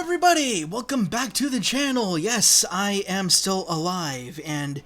everybody! Welcome back to the channel. Yes, I am still alive, and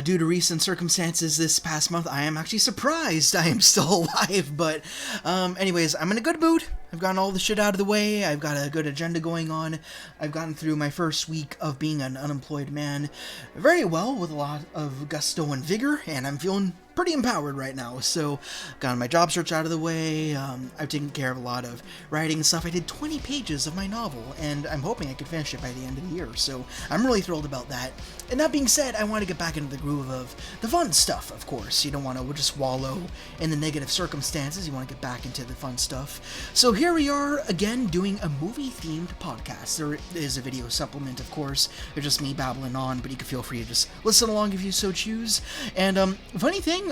due to recent circumstances this past month, I am actually surprised I am still alive, but anyways, I'm in a good mood. I've gotten all the shit out of the way. I've got a good agenda going on. I've gotten through my first week of being an unemployed man very well with a lot of gusto and vigor, and I'm feeling pretty empowered right now. So, got my job search out of the way. I've taken care of a lot of writing and stuff. I did 20 pages of my novel, and I'm hoping I can finish it by the end of the year. So, I'm really thrilled about that. And that being said, I want to get back into the groove of the fun stuff, of course. You don't want to just wallow in the negative circumstances. You want to get back into the fun stuff. So here we are again doing a movie-themed podcast. There is a video supplement, of course. It's just me babbling on, but you can feel free to just listen along if you so choose. And funny thing,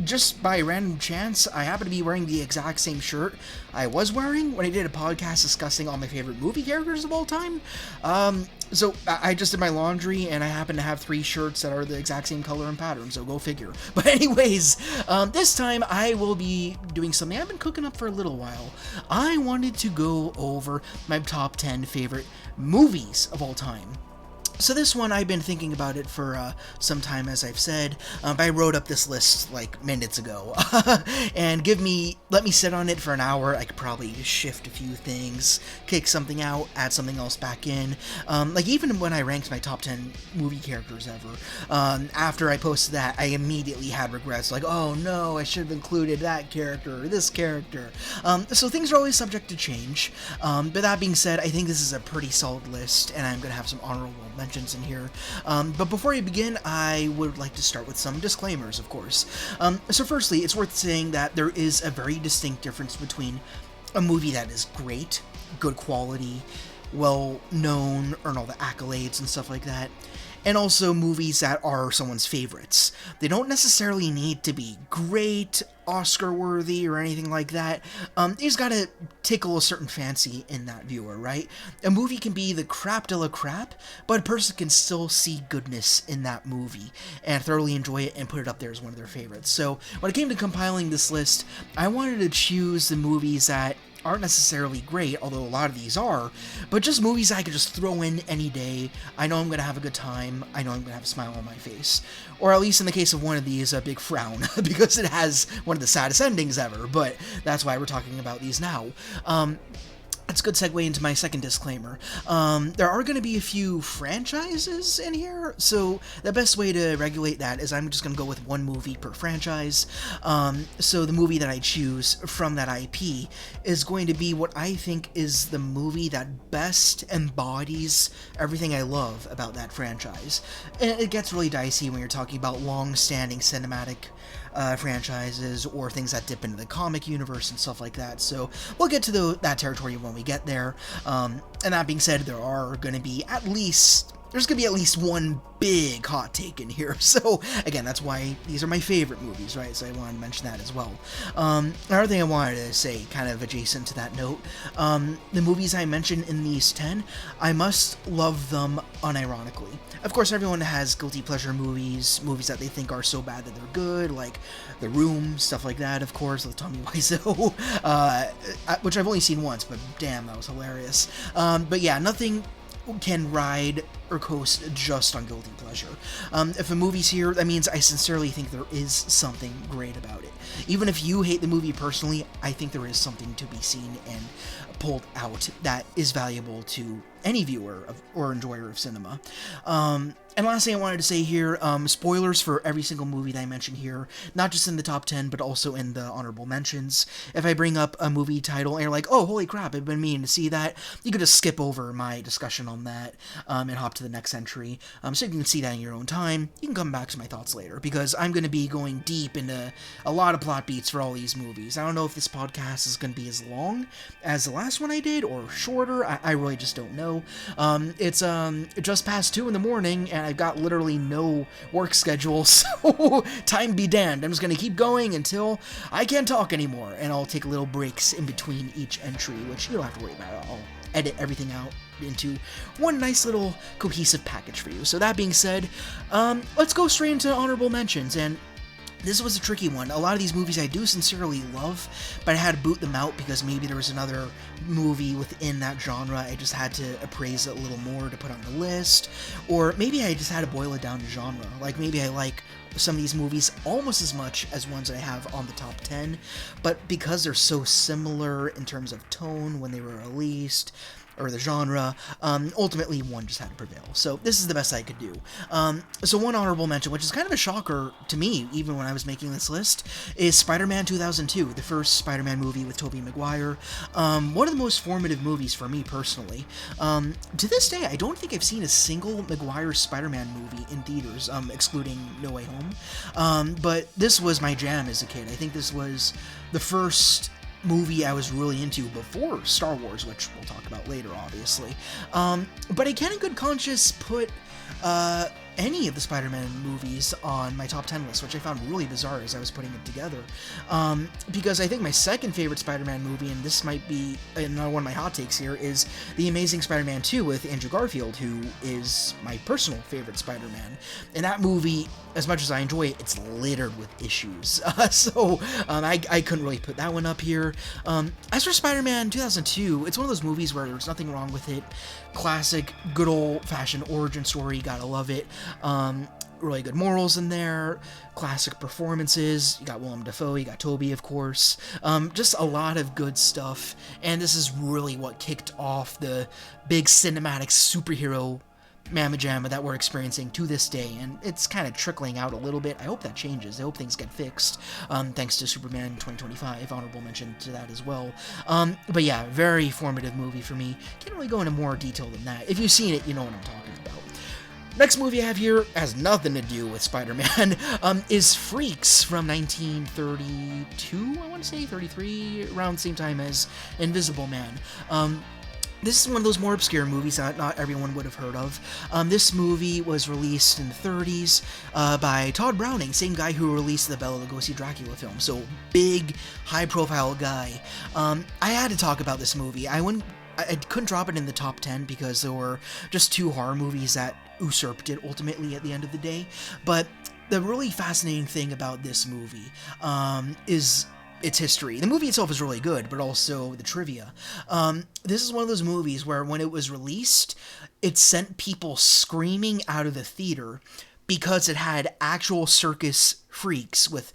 just by random chance, I happen to be wearing the exact same shirt I was wearing when I did a podcast discussing all my favorite movie characters of all time. So I just did my laundry, and I happen to have 3 shirts that are the exact same color and pattern, so go figure. But anyways, this time I will be doing something I've been cooking up for a little while. I wanted to go over my top 10 favorite movies of all time. So this one, I've been thinking about it for some time, as I've said, but I wrote up this list like minutes ago, and let me sit on it for an hour. I could probably just shift a few things, kick something out, add something else back in. Like even when I ranked my top 10 movie characters ever, after I posted that, I immediately had regrets, like, oh no, I should have included that character or this character. So things are always subject to change, but that being said, I think this is a pretty solid list, and I'm going to have some honorable mentions in here. But before I begin, I would like to start with some disclaimers, of course. So firstly, it's worth saying that there is a very distinct difference between a movie that is great, good quality, well known, earn all the accolades and stuff like that, and also movies that are someone's favorites. They don't necessarily need to be great, Oscar-worthy, or anything like that. You just gotta tickle a certain fancy in that viewer, right? A movie can be the crap de la crap, but a person can still see goodness in that movie and thoroughly enjoy it and put it up there as one of their favorites. So when it came to compiling this list, I wanted to choose the movies that aren't necessarily great, although a lot of these are, but just movies I could just throw in any day. I know I'm going to have a good time. I know I'm going to have a smile on my face. Or at least in the case of one of these, a big frown, because it has one of the saddest endings ever, but that's why we're talking about these now. That's a good segue into my second disclaimer. There are going to be a few franchises in here, so the best way to regulate that is I'm just going to go with one movie per franchise. So the movie that I choose from that IP is going to be what I think is the movie that best embodies everything I love about that franchise. And it gets really dicey when you're talking about long-standing cinematic franchises or things that dip into the comic universe and stuff like that. So we'll get to that territory when we get there. And that being said, there's going to be at least one big hot take in here. So again, that's why these are my favorite movies, right? So I wanted to mention that as well. Another thing I wanted to say, kind of adjacent to that note, the movies I mentioned in these 10, I must love them unironically. Of course, everyone has guilty pleasure movies that they think are so bad that they're good, like The Room, stuff like that, of course, with Tommy Wiseau, which I've only seen once, but damn, that was hilarious. But yeah, nothing can ride or coast just on guilty pleasure. If a movie's here, that means I sincerely think there is something great about it. Even if you hate the movie personally, I think there is something to be seen and pulled out that is valuable to any viewer or enjoyer of cinema. And last thing I wanted to say here, spoilers for every single movie that I mention here, not just in the top 10, but also in the honorable mentions. If I bring up a movie title and you're like, oh, holy crap, I've been meaning to see that, you could just skip over my discussion on that and hop to the next entry. So you can see that in your own time. You can come back to my thoughts later, because I'm going to be going deep into a lot of plot beats for all these movies. I don't know if this podcast is going to be as long as the last one I did, or shorter. I really just don't know. It's just past 2 in the morning, and I've got literally no work schedule, so time be damned. I'm just going to keep going until I can't talk anymore, and I'll take little breaks in between each entry, which you don't have to worry about. I'll edit everything out into one nice little cohesive package for you. So that being said, let's go straight into honorable mentions, and This was a tricky one. A lot of these movies I do sincerely love, but I had to boot them out because maybe there was another movie within that genre I just had to appraise it a little more to put on the list, or maybe I just had to boil it down to genre. Like, maybe I like some of these movies almost as much as ones I have on the top 10, but because they're so similar in terms of tone when they were released, or the genre, ultimately one just had to prevail. So this is the best I could do. So one honorable mention, which is kind of a shocker to me, even when I was making this list, is Spider-Man 2002, the first Spider-Man movie with Tobey Maguire. One of the most formative movies for me personally. To this day, I don't think I've seen a single Maguire Spider-Man movie in theaters, excluding No Way Home. But this was my jam as a kid. I think this was the first movie I was really into before Star Wars, which we'll talk about later, obviously. But I can in good conscience put any of the Spider-Man movies on my top 10 list, which I found really bizarre as I was putting it together. Because I think my second favorite Spider-Man movie, and this might be another one of my hot takes here, is The Amazing Spider-Man 2 with Andrew Garfield, who is my personal favorite Spider-Man. And that movie, as much as I enjoy it, it's littered with issues. I couldn't really put that one up here. As for Spider-Man 2002, it's one of those movies where there's nothing wrong with it. Classic, good old-fashioned origin story, gotta love it. Really good morals in there, classic performances. You got Willem Dafoe, you got Tobey, of course. Just a lot of good stuff, and this is really what kicked off the big cinematic superhero mamma jamma that we're experiencing to this day, and it's kind of trickling out a little bit. I hope that changes. I hope things get fixed, thanks to Superman 2025, honorable mention to that as well. But yeah, very formative movie for me. Can't really go into more detail than that. If you've seen it, you know what I'm talking about. Next movie I have here has nothing to do with Spider-Man, is Freaks from 1932, I want to say, 33, around the same time as Invisible Man. This is one of those more obscure movies that not everyone would have heard of. This movie was released in the 30s by Todd Browning, same guy who released the Bela Lugosi Dracula film, so big, high-profile guy. I had to talk about this movie. I couldn't drop it in the top 10 because there were just two horror movies that usurped it ultimately at the end of the day. But the really fascinating thing about this movie is its history. The movie itself is really good, but also the trivia. This is one of those movies where when it was released, it sent people screaming out of the theater because it had actual circus freaks with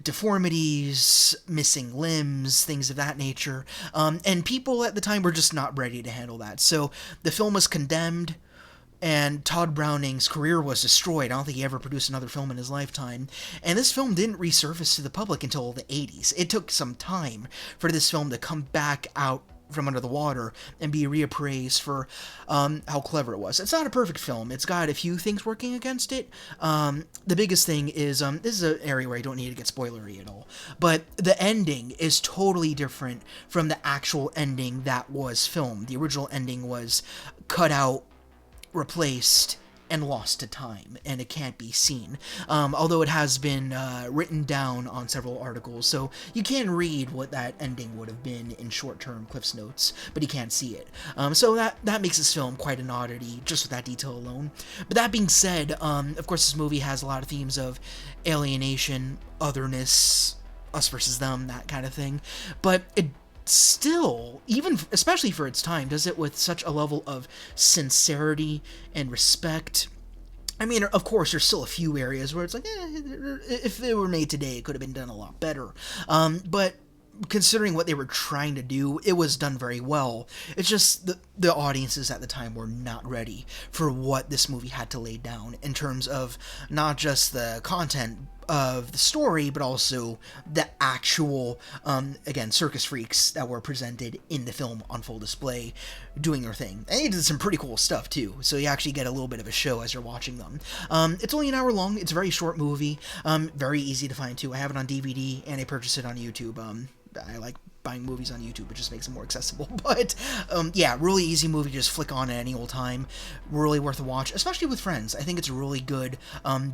deformities, missing limbs, things of that nature. And people at the time were just not ready to handle that. So the film was condemned, and Todd Browning's career was destroyed. I don't think he ever produced another film in his lifetime. And this film didn't resurface to the public until the 80s. It took some time for this film to come back out from under the water and be reappraised for how clever it was. It's not a perfect film. It's got a few things working against it. The biggest thing is, this is an area where I don't need to get spoilery at all, but the ending is totally different from the actual ending that was filmed. The original ending was cut out, replaced, and lost to time, and it can't be seen. Although it has been written down on several articles, so you can read what that ending would have been in short-term Cliff's Notes, but you can't see it. So that makes this film quite an oddity, just with that detail alone. But that being said, of course this movie has a lot of themes of alienation, otherness, us versus them, that kind of thing. But it still, even especially for its time, does it with such a level of sincerity and respect. I mean, of course, there's still a few areas where it's like, if they were made today, it could have been done a lot better. But considering what they were trying to do, it was done very well. It's just the audiences at the time were not ready for what this movie had to lay down in terms of not just the content of the story, but also the actual, again, circus freaks that were presented in the film on full display, doing their thing. And they did some pretty cool stuff, too, so you actually get a little bit of a show as you're watching them. It's only an hour long. It's a very short movie, very easy to find, too. I have it on DVD, and I purchased it on YouTube. I like buying movies on YouTube. It just makes it more accessible. But yeah, really easy movie to just flick on at any old time. Really worth a watch, especially with friends. I think it's a really good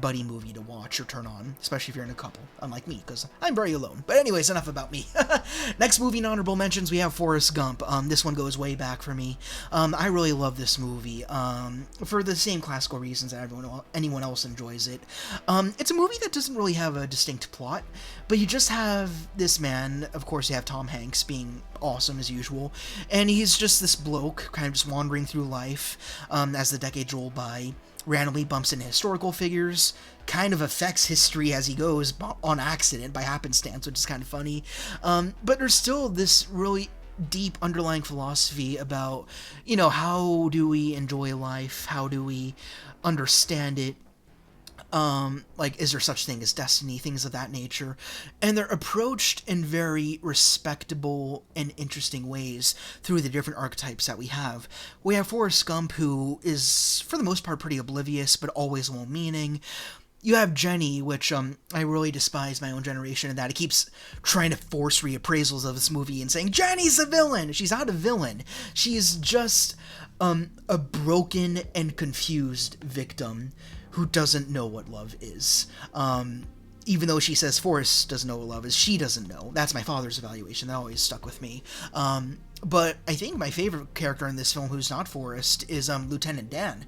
buddy movie to watch or turn on, especially if you're in a couple, unlike me, because I'm very alone. But anyways, enough about me. Next movie in honorable mentions, we have Forrest Gump. This one goes way back for me. I really love this movie for the same classical reasons that anyone else enjoys it. It's a movie that doesn't really have a distinct plot, but you just have this man, of course you have Tom Hanks being awesome as usual, and he's just this bloke kind of just wandering through life as the decades roll by, randomly bumps into historical figures, kind of affects history as he goes on accident, by happenstance, which is kind of funny, but there's still this really deep underlying philosophy about, how do we enjoy life, how do we understand it, is there such thing as destiny, things of that nature, and they're approached in very respectable and interesting ways through the different archetypes that we have. We have Forrest Gump, who is, for the most part, pretty oblivious, but always well-meaning. You have Jenny, which I really despise my own generation in that it keeps trying to force reappraisals of this movie and saying, Jenny's a villain! She's not a villain. She's just a broken and confused victim who doesn't know what love is. Even though she says Forrest doesn't know what love is, she doesn't know. That's my father's evaluation. That always stuck with me. But I think my favorite character in this film who's not Forrest is Lieutenant Dan.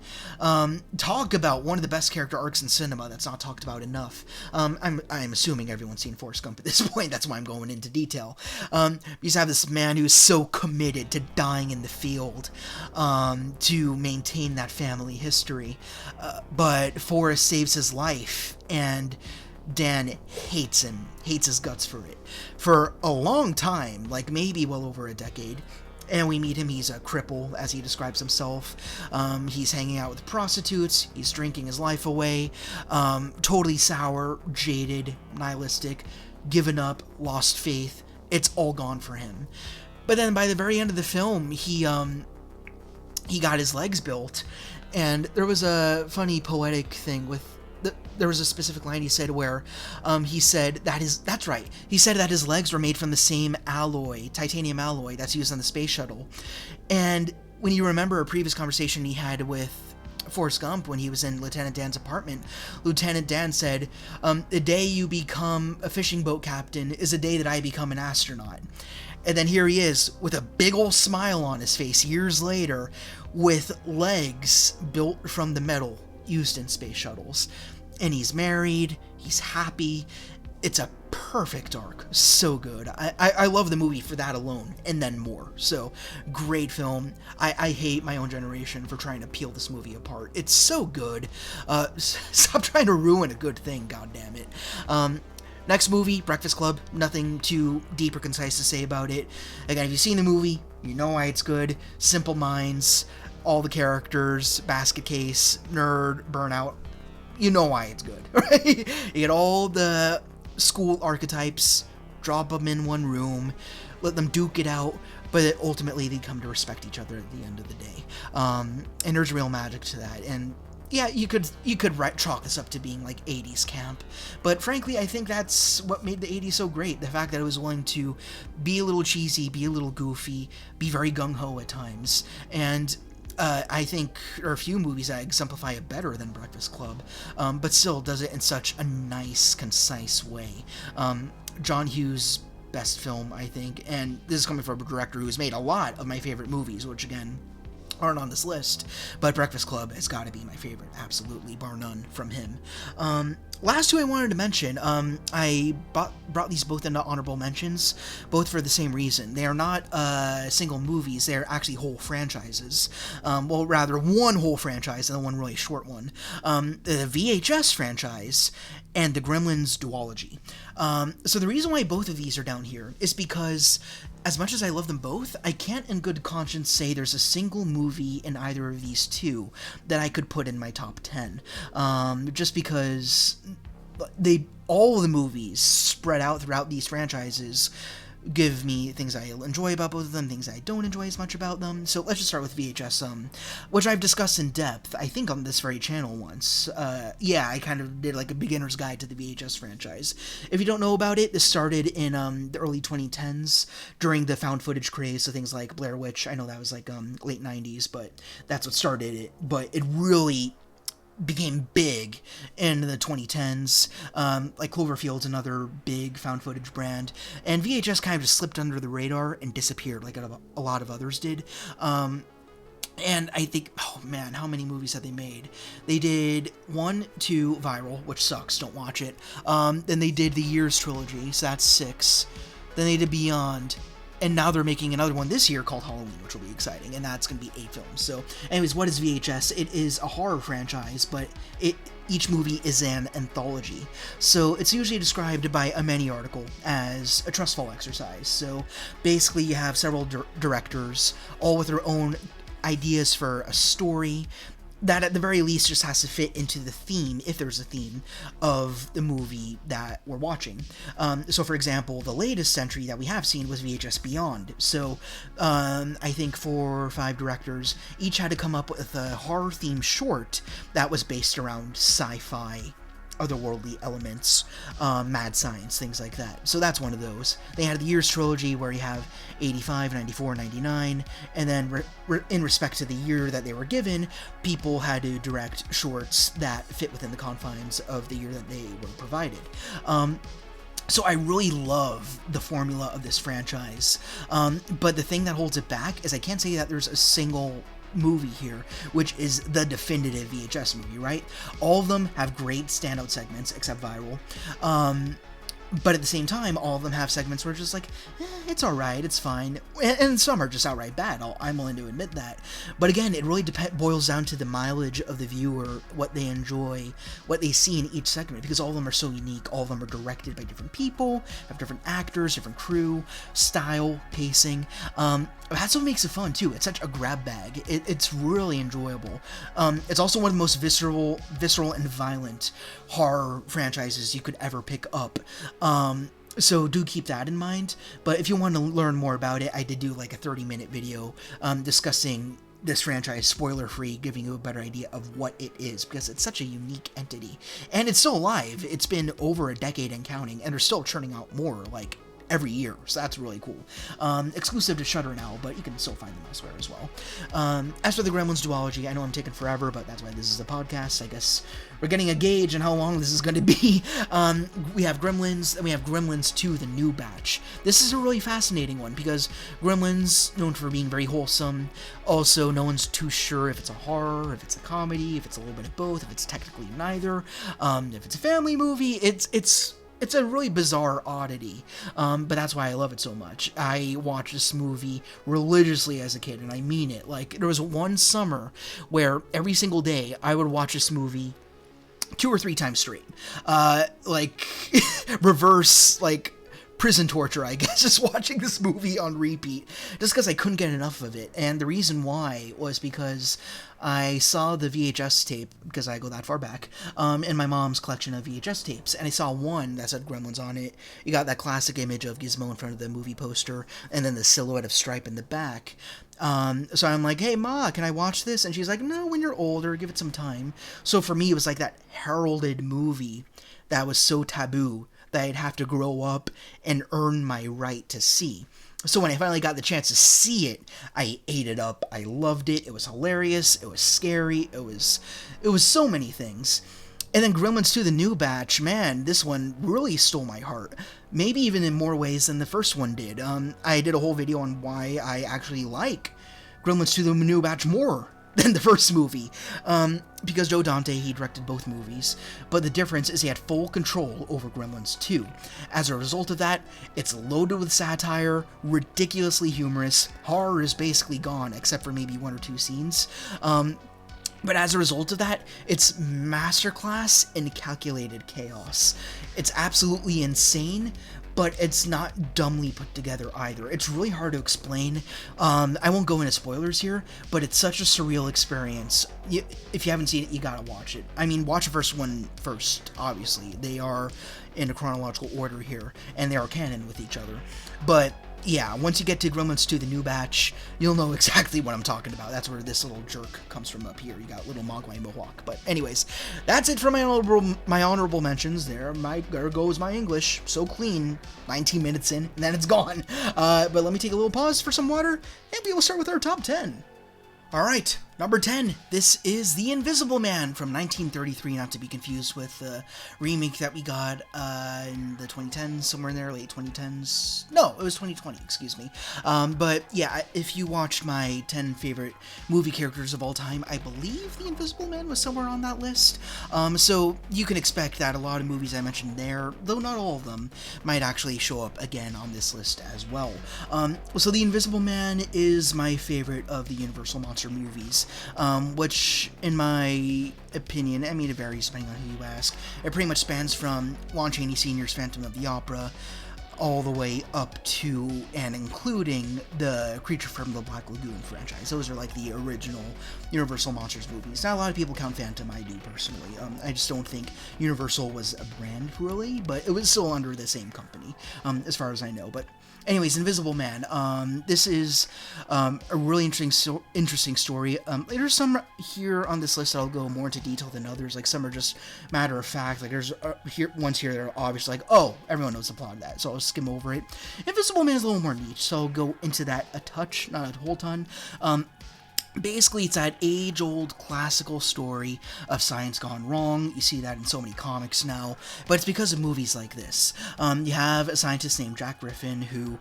Talk about one of the best character arcs in cinema that's not talked about enough. I'm assuming everyone's seen Forrest Gump at this point. That's why I'm going into detail. You just have this man who's so committed to dying in the field to maintain that family history. But Forrest saves his life, and Dan hates him, hates his guts for it, for a long time, like maybe well over a decade. And we meet him, he's a cripple, as he describes himself. He's hanging out with prostitutes, he's drinking his life away, totally sour, jaded, nihilistic, given up, lost faith. It's all gone for him. But then by the very end of the film, he got his legs built, and there was a funny poetic thing with there was a specific line he said where he said that he said that his legs were made from the same alloy, titanium alloy, that's used on the space shuttle. And when you remember a previous conversation he had with Forrest Gump when he was in Lieutenant Dan's apartment, Lieutenant Dan said, the day you become a fishing boat captain is the day that I become an astronaut. And then here he is with a big old smile on his face years later with legs built from the metal used in space shuttles. And he's married, he's happy. It's a perfect arc. So good. I love the movie for that alone, and then more. So, great film. I hate my own generation for trying to peel this movie apart. It's so good. Stop trying to ruin a good thing, goddammit. Next movie, Breakfast Club. Nothing too deep or concise to say about it. Again, if you've seen the movie, you know why it's good. Simple minds, all the characters, basket case, nerd, burnout. You know why it's good, right? You get all the school archetypes, drop them in one room, let them duke it out, but ultimately they come to respect each other at the end of the day. And there's real magic to that. And yeah, you could chalk this up to being like 80s camp, but frankly, I think that's what made the 80s so great. The fact that it was willing to be a little cheesy, be a little goofy, be very gung-ho at times. And I think there are a few movies that exemplify it better than Breakfast Club, but still does it in such a nice, concise way. John Hughes' best film, I think, and this is coming from a director who's made a lot of my favorite movies, which again aren't on this list, but Breakfast Club has got to be my favorite, absolutely, bar none, from him. Last two I wanted to mention, I brought these both into honorable mentions, both for the same reason. They are not single movies, they're actually whole franchises. Well, rather, one whole franchise and then one really short one. The VHS franchise and the Gremlins duology. So the reason why both of these are down here is because as much as I love them both, I can't in good conscience say there's a single movie in either of these two that I could put in my top 10. Just because all the movies spread out throughout these franchises give me things I enjoy about both of them, things I don't enjoy as much about them. So let's just start with VHS, which I've discussed in depth, I think, on this very channel once. Yeah, I kind of did like a beginner's guide to the VHS franchise. If you don't know about it, this started in the early 2010s during the found footage craze, so things like Blair Witch. I know that was like late 90s, but that's what started it. But it really became big in the 2010s. Like Cloverfield's another big found footage brand, and VHS kind of just slipped under the radar and disappeared like a lot of others did. And I think, oh man, how many movies have they made? They did 1, 2, Viral, which sucks, don't watch it. Then they did the Years trilogy, so that's 6. Then they did Beyond, and now they're making another one this year called Halloween, which will be exciting, and that's going to be 8 films. So, anyways, what is VHS? It is a horror franchise, but each movie is an anthology. So, it's usually described by a Many article as a trustful exercise. So, basically, you have several directors, all with their own ideas for a story that at the very least just has to fit into the theme, if there's a theme, of the movie that we're watching. So for example, the latest entry that we have seen was VHS Beyond. So I think 4 or 5 directors each had to come up with a horror themed short that was based around sci-fi, otherworldly elements, mad science, things like that. So that's one of those. They had the Years trilogy where you have 85, 94, 99, and then in respect to the year that they were given, people had to direct shorts that fit within the confines of the year that they were provided. So I really love the formula of this franchise, but the thing that holds it back is I can't say that there's a single movie here which is the definitive VHS movie, right? All of them have great standout segments except Viral, but at the same time, all of them have segments where it's just like, it's alright, it's fine, and some are just outright bad. I'm willing to admit that. But again, it really boils down to the mileage of the viewer, what they enjoy, what they see in each segment, because all of them are so unique. All of them are directed by different people, have different actors, different crew, style, pacing. That's what makes it fun too. It's such a grab bag. It's really enjoyable. It's also one of the most visceral and violent horror franchises you could ever pick up. So do keep that in mind. But if you want to learn more about it, I did do like a 30-minute video discussing this franchise, spoiler free, giving you a better idea of what it is, because it's such a unique entity, and it's still alive. It's been over a decade and counting, and they're still churning out more like every year, so that's really cool. Exclusive to Shudder now, but you can still find them elsewhere as well. As for the Gremlins duology, I know I'm taking forever, but that's why this is a podcast. I guess we're getting a gauge on how long this is going to be. We have Gremlins, and we have Gremlins 2, the new batch. This is a really fascinating one, because Gremlins, known for being very wholesome, also no one's too sure if it's a horror, if it's a comedy, if it's a little bit of both, if it's technically neither, if it's a family movie. It's a really bizarre oddity, but that's why I love it so much. I watched this movie religiously as a kid, and I mean it. Like, there was one summer where every single day I would watch this movie 2 or 3 times straight. Like, reverse, like, prison torture, I guess, just watching this movie on repeat, just because I couldn't get enough of it. And the reason why was because I saw the VHS tape, because I go that far back, in my mom's collection of VHS tapes, and I saw one that said Gremlins on it. You got that classic image of Gizmo in front of the movie poster, and then the silhouette of Stripe in the back. So I'm like, hey, Ma, can I watch this? And she's like, no, when you're older, give it some time. So for me, it was like that heralded movie that was so taboo that I'd have to grow up and earn my right to see. So when I finally got the chance to see it, I ate it up. I loved it. It was hilarious. It was scary. It was so many things. And then Gremlins 2, the new batch, man, this one really stole my heart. Maybe even in more ways than the first one did. I did a whole video on why I actually like Gremlins 2, the new batch more than the first movie, because Joe Dante, he directed both movies, but the difference is he had full control over Gremlins 2. As a result of that, it's loaded with satire, ridiculously humorous, horror is basically gone, except for maybe 1 or 2 scenes, but as a result of that, it's masterclass in calculated chaos. It's absolutely insane, but it's not dumbly put together either. It's really hard to explain. I won't go into spoilers here, but it's such a surreal experience. If you haven't seen it, you gotta watch it. I mean, watch the first one first, obviously. They are in a chronological order here, and they are canon with each other. But yeah, once you get to Gremlins 2, the new batch, you'll know exactly what I'm talking about. That's where this little jerk comes from up here. You got little Mogwai Mohawk. But anyways, that's it for my honorable mentions. There goes my English. So clean. 19 minutes in, and then it's gone. But let me take a little pause for some water, and we will start with our top 10. Alright, number 10. This is The Invisible Man from 1933, not to be confused with the remake that we got in the 2010s, somewhere in there, late 2010s. No, it was 2020, excuse me. But yeah, if you watched my 10 favorite movie characters of all time, I believe The Invisible Man was somewhere on that list. So you can expect that a lot of movies I mentioned there, though not all of them, might actually show up again on this list as well. So The Invisible Man is my favorite of the Universal Monster movies, which, in my opinion, I mean, it varies depending on who you ask. It pretty much spans from Lon Chaney Sr.'s Phantom of the Opera all the way up to and including the Creature from the Black Lagoon franchise. Those are like the original Universal Monsters movies. Not a lot of people count Phantom, I do personally. I just don't think Universal was a brand really, but it was still under the same company, as far as I know. But anyways, Invisible Man. This is a really interesting story. There's some here on this list that I'll go more into detail than others. Like some are just matter of fact. Like there's ones here that are obvious. Like, oh, everyone knows the plot of that, so I'll skim over it. Invisible Man is a little more niche, so I'll go into that a touch, not a whole ton. Basically, it's that age-old classical story of science gone wrong. You see that in so many comics now, but it's because of movies like this. You have a scientist named Jack Griffin who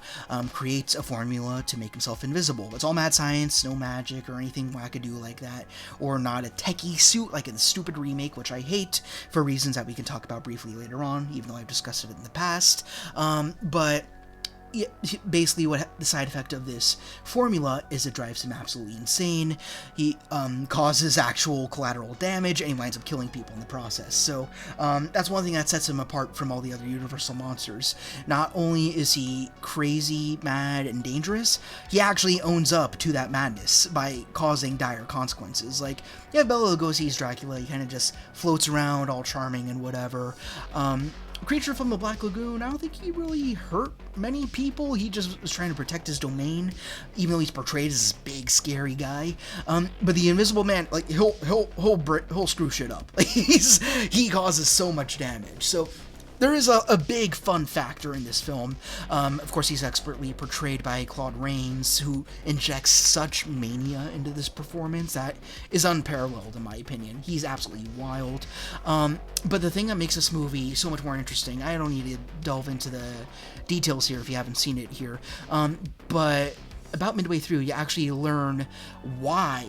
creates a formula to make himself invisible. It's all mad science, no magic or anything wackadoo like that, or not a techie suit like in the stupid remake, which I hate for reasons that we can talk about briefly later on, even though I've discussed it in the past. But yeah, basically what the side effect of this formula is it drives him absolutely insane. He causes actual collateral damage, and he winds up killing people in the process. So that's one thing that sets him apart from all the other Universal monsters. Not only is he crazy, mad, and dangerous, he actually owns up to that madness by causing dire consequences. Like, yeah, Bela Lugosi's Dracula, he kind of just floats around all charming and whatever. Creature from the Black Lagoon, I don't think he really hurt many people. He just was trying to protect his domain, even though he's portrayed as this big, scary guy. But the Invisible Man, like, he'll screw shit up. Like, he causes so much damage. So there is a big fun factor in this film. Of course, he's expertly portrayed by Claude Rains, who injects such mania into this performance that is unparalleled, in my opinion. He's absolutely wild. But the thing that makes this movie so much more interesting, I don't need to delve into the details here if you haven't seen it here, but about midway through, you actually learn why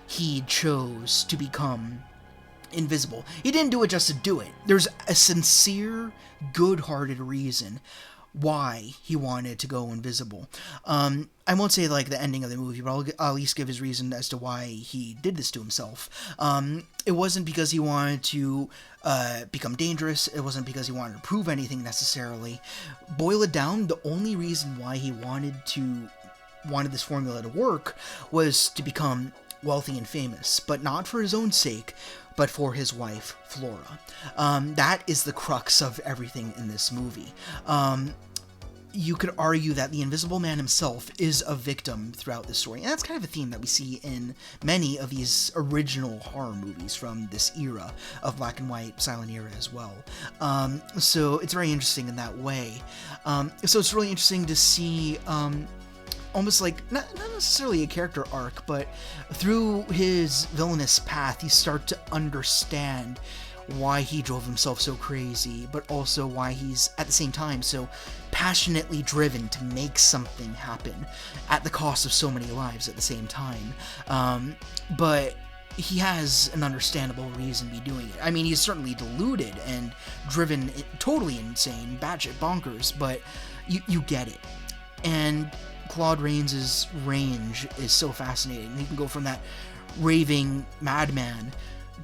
he chose to become invisible. He didn't do it just to do it. There's a sincere, good-hearted reason why he wanted to go invisible. I won't say like the ending of the movie, but I'll at least give his reason as to why he did this to himself. It wasn't because he wanted to become dangerous. It wasn't because he wanted to prove anything necessarily. Boil it down, the only reason why he wanted this formula to work was to become wealthy and famous, but not for his own sake, but for his wife, Flora. That is the crux of everything in this movie. You could argue that the Invisible Man himself is a victim throughout the story, and that's kind of a theme that we see in many of these original horror movies from this era of black and white silent era as well. So it's very interesting in that way. So it's really interesting to see almost like, not necessarily a character arc, but through his villainous path, you start to understand why he drove himself so crazy, but also why he's, at the same time, so passionately driven to make something happen at the cost of so many lives at the same time. But he has an understandable reason to be doing it. I mean, he's certainly deluded and driven totally insane, batshit bonkers, but you get it. And Claude Rains' range is so fascinating. He can go from that raving madman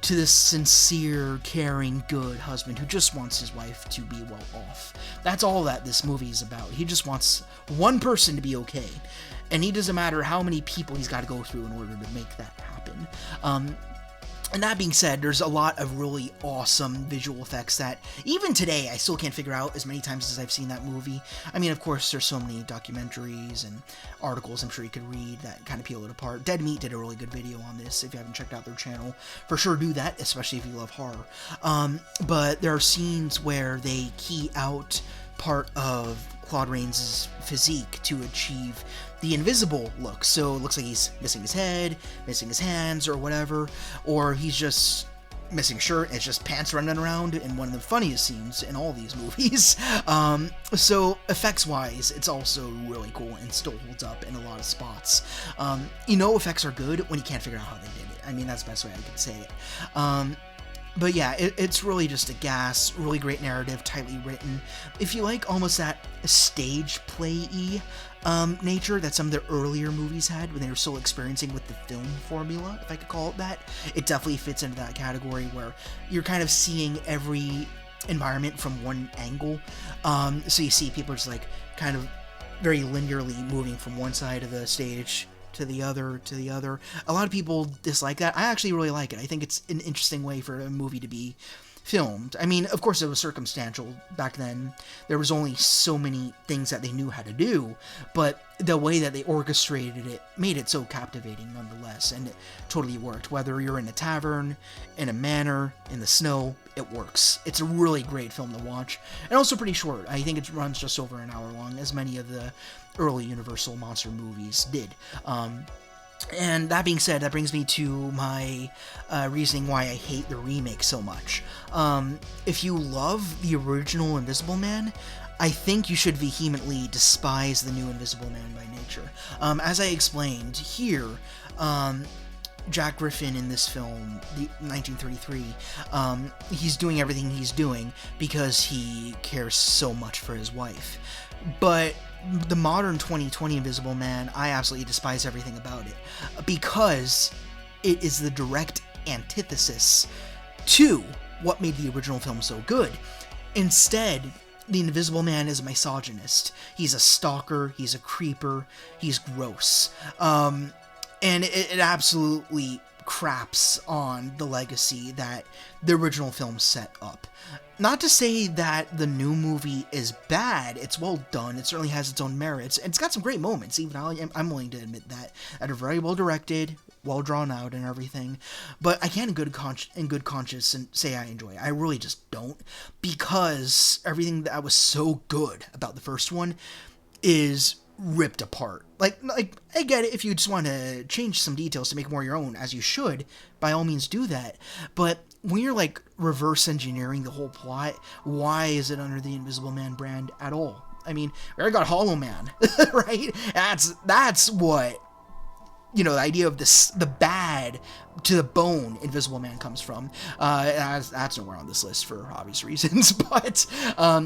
to this sincere, caring, good husband who just wants his wife to be well off. That's all that this movie is about. He just wants one person to be okay, and he doesn't matter how many people he's got to go through in order to make that happen. And that being said, there's a lot of really awesome visual effects that, even today, I still can't figure out as many times as I've seen that movie. I mean, of course, there's so many documentaries and articles I'm sure you could read that kind of peel it apart. Dead Meat did a really good video on this. If you haven't checked out their channel, for sure do that, especially if you love horror. But there are scenes where they key out part of Claude Rains' physique to achieve the invisible look. So it looks like he's missing his head, missing his hands, or whatever, or he's just missing a shirt, and it's just pants running around in one of the funniest scenes in all these movies. So effects-wise, it's also really cool and still holds up in a lot of spots. Effects are good when you can't figure out how they did it. I mean, that's the best way I could say it. But yeah, it's really just a gas, really great narrative, tightly written. If you like almost that stage play-y nature that some of the earlier movies had when they were still experiencing with the film formula, if I could call it that, it definitely fits into that category where you're kind of seeing every environment from one angle. So you see people just like kind of very linearly moving from one side of the stage to the other. A lot of people dislike that. I actually really like it. I think it's an interesting way for a movie to be filmed. I mean, of course it was circumstantial back then. There was only so many things that they knew how to do, but the way that they orchestrated it made it so captivating nonetheless, and it totally worked. Whether you're in a tavern, in a manor, in the snow, it works. It's a really great film to watch, and also pretty short. I think it runs just over an hour long, as many of the early Universal monster movies did. And that being said, that brings me to my reasoning why I hate the remake so much. If you love the original Invisible Man, I think you should vehemently despise the new Invisible Man by nature. As I explained here, Jack Griffin in this film, the 1933, he's doing everything he's doing because he cares so much for his wife. But the modern 2020 Invisible Man, I absolutely despise everything about it, because it is the direct antithesis to what made the original film so good. Instead, the Invisible Man is a misogynist. He's a stalker, he's a creeper, he's gross. And it absolutely craps on the legacy that the original film set up. Not to say that the new movie is bad, it's well done, it certainly has its own merits, and it's got some great moments, even I'm willing to admit that are very well directed, well drawn out and everything, but I can't in good conscience and say I enjoy it. I really just don't, because everything that was so good about the first one is ripped apart. Like I get it, if you just want to change some details to make more your own, as you should, by all means do that, but when you're like reverse engineering the whole plot, why is it under the Invisible Man brand at all? I mean, we already got Hollow Man, right? That's what, the idea of the bad to the bone Invisible Man comes from. That's nowhere on this list for obvious reasons, but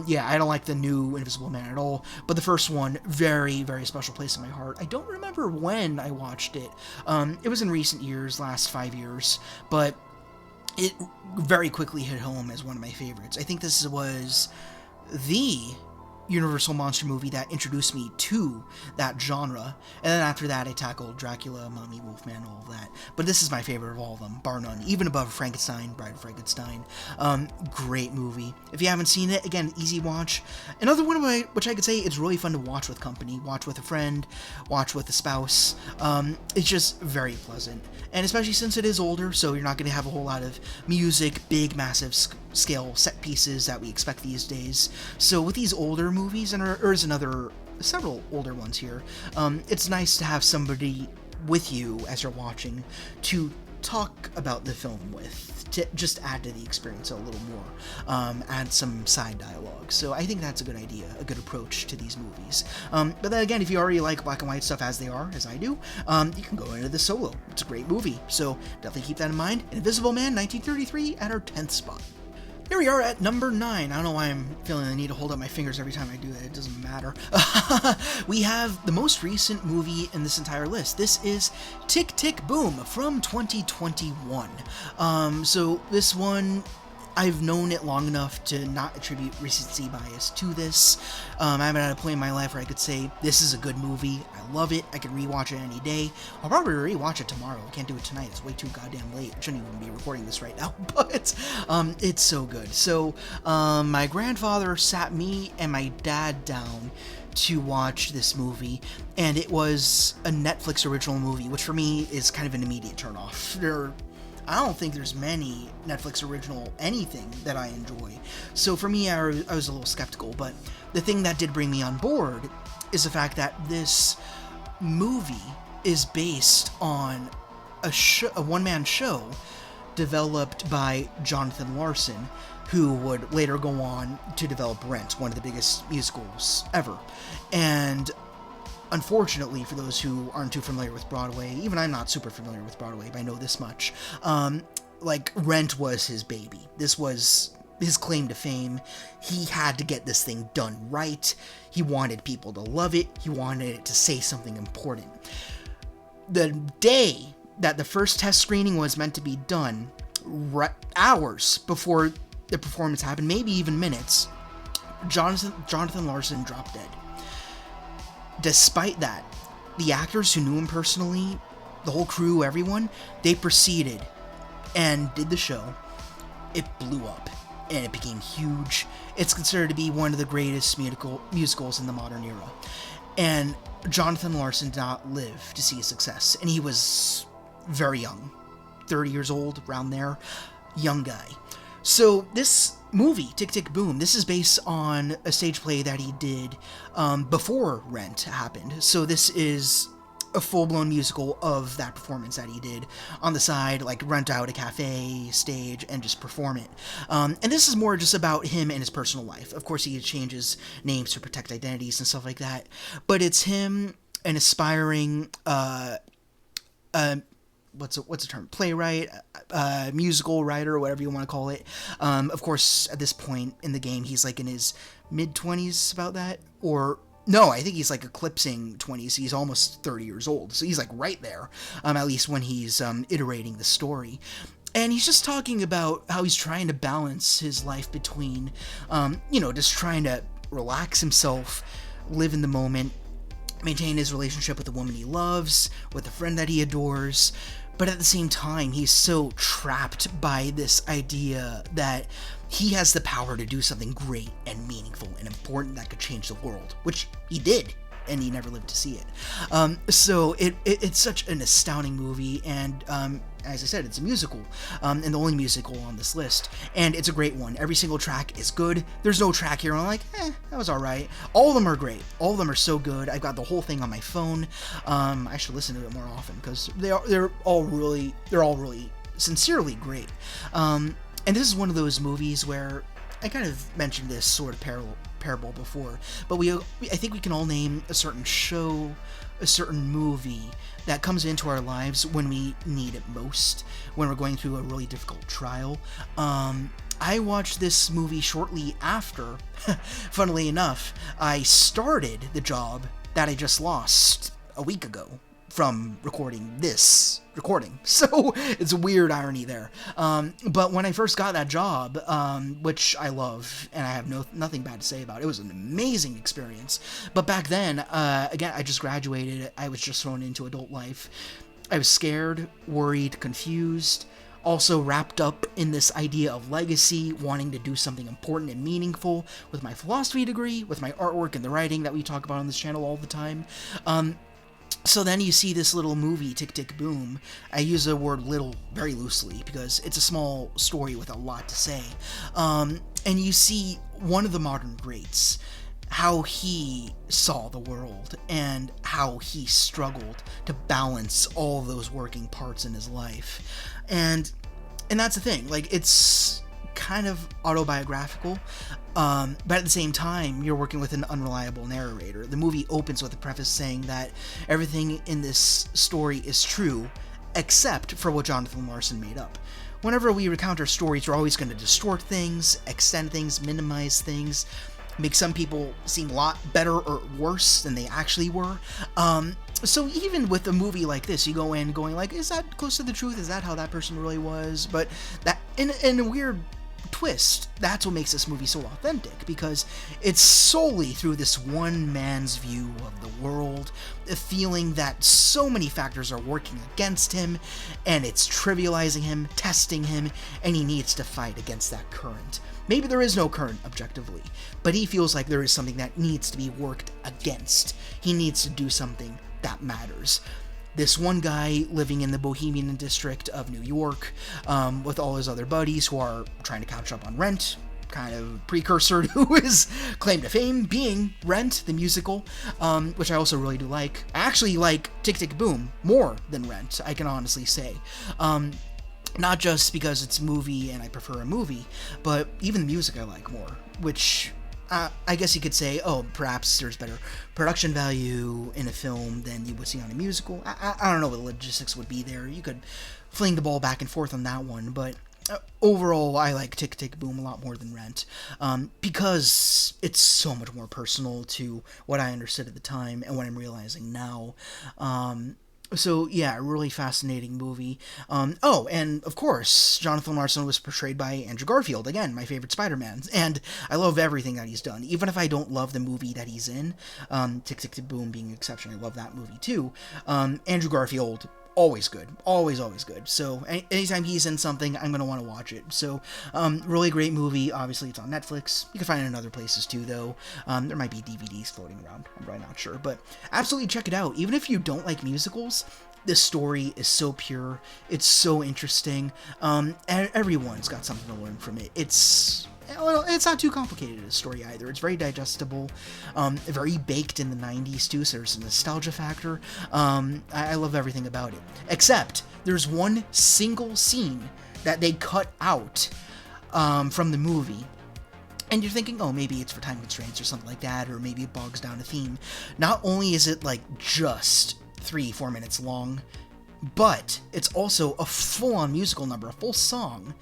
yeah, I don't like the new Invisible Man at all, but the first one, very, very special place in my heart. I don't remember when I watched it. It was in recent years, last 5 years, but it very quickly hit home as one of my favorites. I think this was the Universal monster movie that introduced me to that genre, and then after that I tackled Dracula, Mummy, Wolfman, all of that, but this is my favorite of all of them, bar none, even above Frankenstein, Bride of Frankenstein. Great movie. If you haven't seen it, again, easy watch. Another one which I could say it's really fun to watch with company, watch with a friend, watch with a spouse. It's just very pleasant, and especially since it is older, so you're not going to have a whole lot of music, big, massive scale set pieces that we expect these days. So with these older movies, and there's several older ones here, it's nice to have somebody with you as you're watching to talk about the film with, to just add to the experience a little more, add some side dialogue. So I think that's a good idea, a good approach to these movies. But then again, if you already like black and white stuff as they are, as I do, you can go into the Solo. It's a great movie, so definitely keep that in mind. Invisible Man, 1933, at our 10th spot. Here we are at number 9. I don't know why I'm feeling the need to hold up my fingers every time I do that. It doesn't matter. We have the most recent movie in this entire list. This is Tick, Tick, Boom from 2021. So this one, I've known it long enough to not attribute recency bias to this. I haven't had a point in my life where I could say, this is a good movie, I love it, I could rewatch it any day. I'll probably rewatch it tomorrow. I can't do it tonight, it's way too goddamn late. I shouldn't even be recording this right now, but it's so good. So my grandfather sat me and my dad down to watch this movie, and it was a Netflix original movie, which for me is kind of an immediate turnoff. I don't think there's many Netflix original anything that I enjoy. So for me, I was a little skeptical, but the thing that did bring me on board is the fact that this movie is based on a one-man show developed by Jonathan Larson, who would later go on to develop Rent, one of the biggest musicals ever. And unfortunately, for those who aren't too familiar with Broadway, even I'm not super familiar with Broadway, but I know this much, Rent was his baby. This was his claim to fame. He had to get this thing done right. He wanted people to love it. He wanted it to say something important. The day that the first test screening was meant to be done, hours before the performance happened, maybe even minutes, Jonathan Larson dropped dead. Despite that, the actors who knew him personally, the whole crew, everyone, they proceeded and did the show. It blew up, and it became huge. It's considered to be one of the greatest musicals in the modern era. And Jonathan Larson did not live to see his success, and he was very young, 30 years old, around there, young guy. So this movie, Tick, Tick, Boom, this is based on a stage play that he did before Rent happened. So this is a full-blown musical of that performance that he did on the side, like rent out a cafe stage and just perform it. And this is more just about him and his personal life. Of course, he changes names to protect identities and stuff like that. But it's him, an aspiring what's a term? Playwright, musical writer, whatever you want to call it. Of course, at this point in the game, he's like in his mid-20s, about that, or no, I think he's like eclipsing 20s. He's almost 30 years old, so he's like right there, at least when he's iterating the story. And he's just talking about how he's trying to balance his life between, just trying to relax himself, live in the moment, maintain his relationship with the woman he loves, with a friend that he adores, but at the same time, he's so trapped by this idea that he has the power to do something great and meaningful and important that could change the world, which he did, and he never lived to see it. So it's such an astounding movie, and as I said, it's a musical, and the only musical on this list, and it's a great one. Every single track is good. There's no track here I'm like, that was alright. All of them are great. All of them are so good. I've got the whole thing on my phone. I should listen to it more often, because they're all really sincerely great. And this is one of those movies where I kind of mentioned this sort of parable before, but I think we can all name a certain show, a certain movie that comes into our lives when we need it most, when we're going through a really difficult trial. I watched this movie shortly after, funnily enough, I started the job that I just lost a week ago from recording this recording. So it's a weird irony there. But when I first got that job, which I love and I have nothing bad to say about, it was an amazing experience. But back then, again, I just graduated. I was just thrown into adult life. I was scared, worried, confused, also wrapped up in this idea of legacy, wanting to do something important and meaningful with my philosophy degree, with my artwork and the writing that we talk about on this channel all the time. So then you see this little movie, Tick, Tick, Boom. I use the word little very loosely because it's a small story with a lot to say. And you see one of the modern greats, how he saw the world and how he struggled to balance all of those working parts in his life. And that's the thing, like, it's kind of autobiographical, but at the same time, you're working with an unreliable narrator. The movie opens with a preface saying that everything in this story is true, except for what Jonathan Larson made up. Whenever we encounter stories, we're always going to distort things, extend things, minimize things, make some people seem a lot better or worse than they actually were. So even with a movie like this, you go in going like, is that close to the truth? Is that how that person really was? But that in a weird twist, that's what makes this movie so authentic, because it's solely through this one man's view of the world, the feeling that so many factors are working against him, and it's trivializing him, testing him, and he needs to fight against that current. Maybe there is no current objectively, but he feels like there is something that needs to be worked against. He needs to do something that matters. This one guy living in the Bohemian district of New York, with all his other buddies who are trying to catch up on Rent, kind of precursor to his claim to fame being Rent, the musical, which I also really do like. I actually like Tick, Tick, Boom more than Rent, I can honestly say. Not just because it's a movie and I prefer a movie, but even the music I like more, which I guess you could say, oh, perhaps there's better production value in a film than you would see on a musical. I don't know what the logistics would be there. You could fling the ball back and forth on that one, but overall, I like Tick, Tick, Boom a lot more than Rent, because it's so much more personal to what I understood at the time and what I'm realizing now. So, yeah, really fascinating movie. Oh, and of course, Jonathan Larson was portrayed by Andrew Garfield, again, my favorite Spider-Man, and I love everything that he's done, even if I don't love the movie that he's in, Tick, Tick, Tick, Boom being an exception, I love that movie too. Andrew Garfield, always good. Always good. So anytime he's in something, I'm going to want to watch it. So really great movie. Obviously, it's on Netflix. You can find it in other places too, though. There might be DVDs floating around. I'm really not sure. But absolutely check it out. Even if you don't like musicals, this story is so pure. It's so interesting. And everyone's got something to learn from it. It's not too complicated a story either. It's very digestible, very baked in the 90s too, so there's a nostalgia factor. I love everything about it. Except, there's one single scene that they cut out from the movie. And you're thinking, oh, maybe it's for time constraints or something like that, or maybe it bogs down a theme. Not only is it like just 3-4 minutes long, but it's also a full-on musical number, a full song,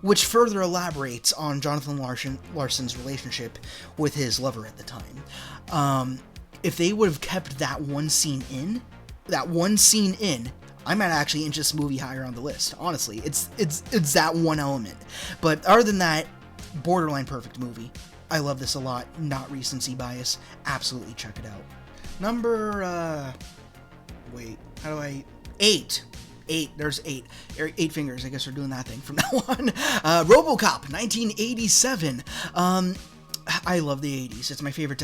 which further elaborates on Jonathan Larson's relationship with his lover at the time. If they would have kept that one scene in, I might actually inch this movie higher on the list. Honestly, it's that one element. But other than that, borderline perfect movie. I love this a lot. Not recency bias. Absolutely check it out. Number, there's eight fingers, I guess we're doing that thing from now on. RoboCop, 1987. I love the 80s. It's my favorite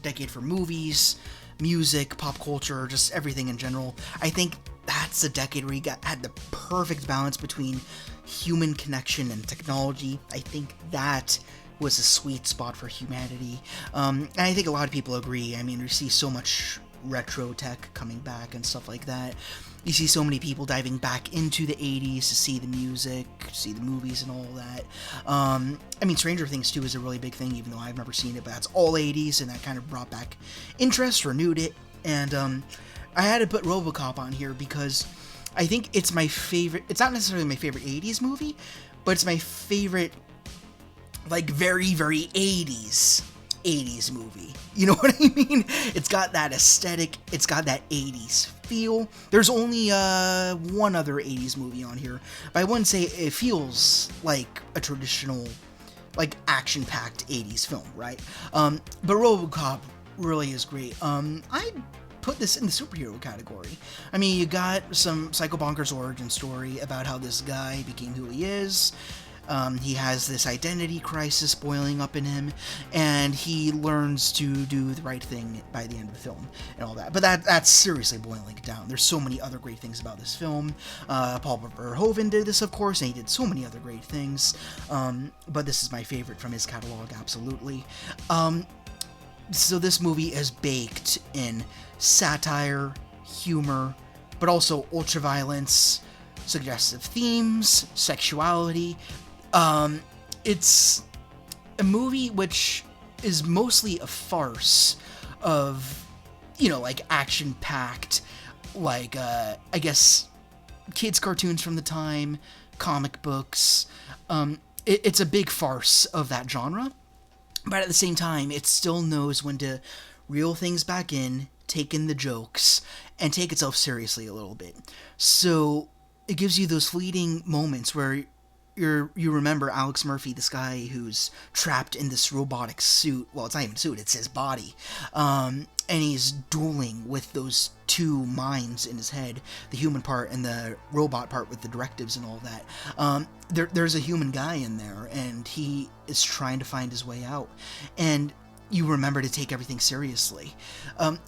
decade for movies, music, pop culture, just everything in general. I think that's the decade where you had the perfect balance between human connection and technology. I think that was a sweet spot for humanity. And I think a lot of people agree. I mean, we see so much retro tech coming back and stuff like that. You see so many people diving back into the 80s to see the music, see the movies and all that. I mean, Stranger Things 2 is a really big thing, even though I've never seen it, but that's all 80s, and that kind of brought back interest, renewed it. And I had to put RoboCop on here because I think it's my favorite. It's not necessarily my favorite 80s movie, but it's my favorite, like, very, very 80s movie. You know what I mean? It's got that aesthetic, it's got that 80s feel. There's only one other 80s movie on here, but I wouldn't say it feels like a traditional, like, action-packed 80s film, right? But RoboCop really is great. I put this in the superhero category. I mean, you got some Psycho Bonkers origin story about how this guy became who he is. He has this identity crisis boiling up in him, and he learns to do the right thing by the end of the film and all that. But that's seriously boiling it down. There's so many other great things about this film. Paul Verhoeven did this, of course, and he did so many other great things. But this is my favorite from his catalog, absolutely. So this movie is baked in satire, humor, but also ultraviolence, suggestive themes, sexuality. It's a movie which is mostly a farce of, you know, like, action-packed, like, I guess, kids' cartoons from the time, comic books. It's a big farce of that genre, but at the same time, it still knows when to reel things back in, take in the jokes, and take itself seriously a little bit. So it gives you those fleeting moments where you remember Alex Murphy, this guy who's trapped in this robotic suit. Well, it's not even a suit; it's his body, and he's dueling with those two minds in his head, the human part and the robot part with the directives and all that. There's a human guy in there, and he is trying to find his way out, and you remember to take everything seriously.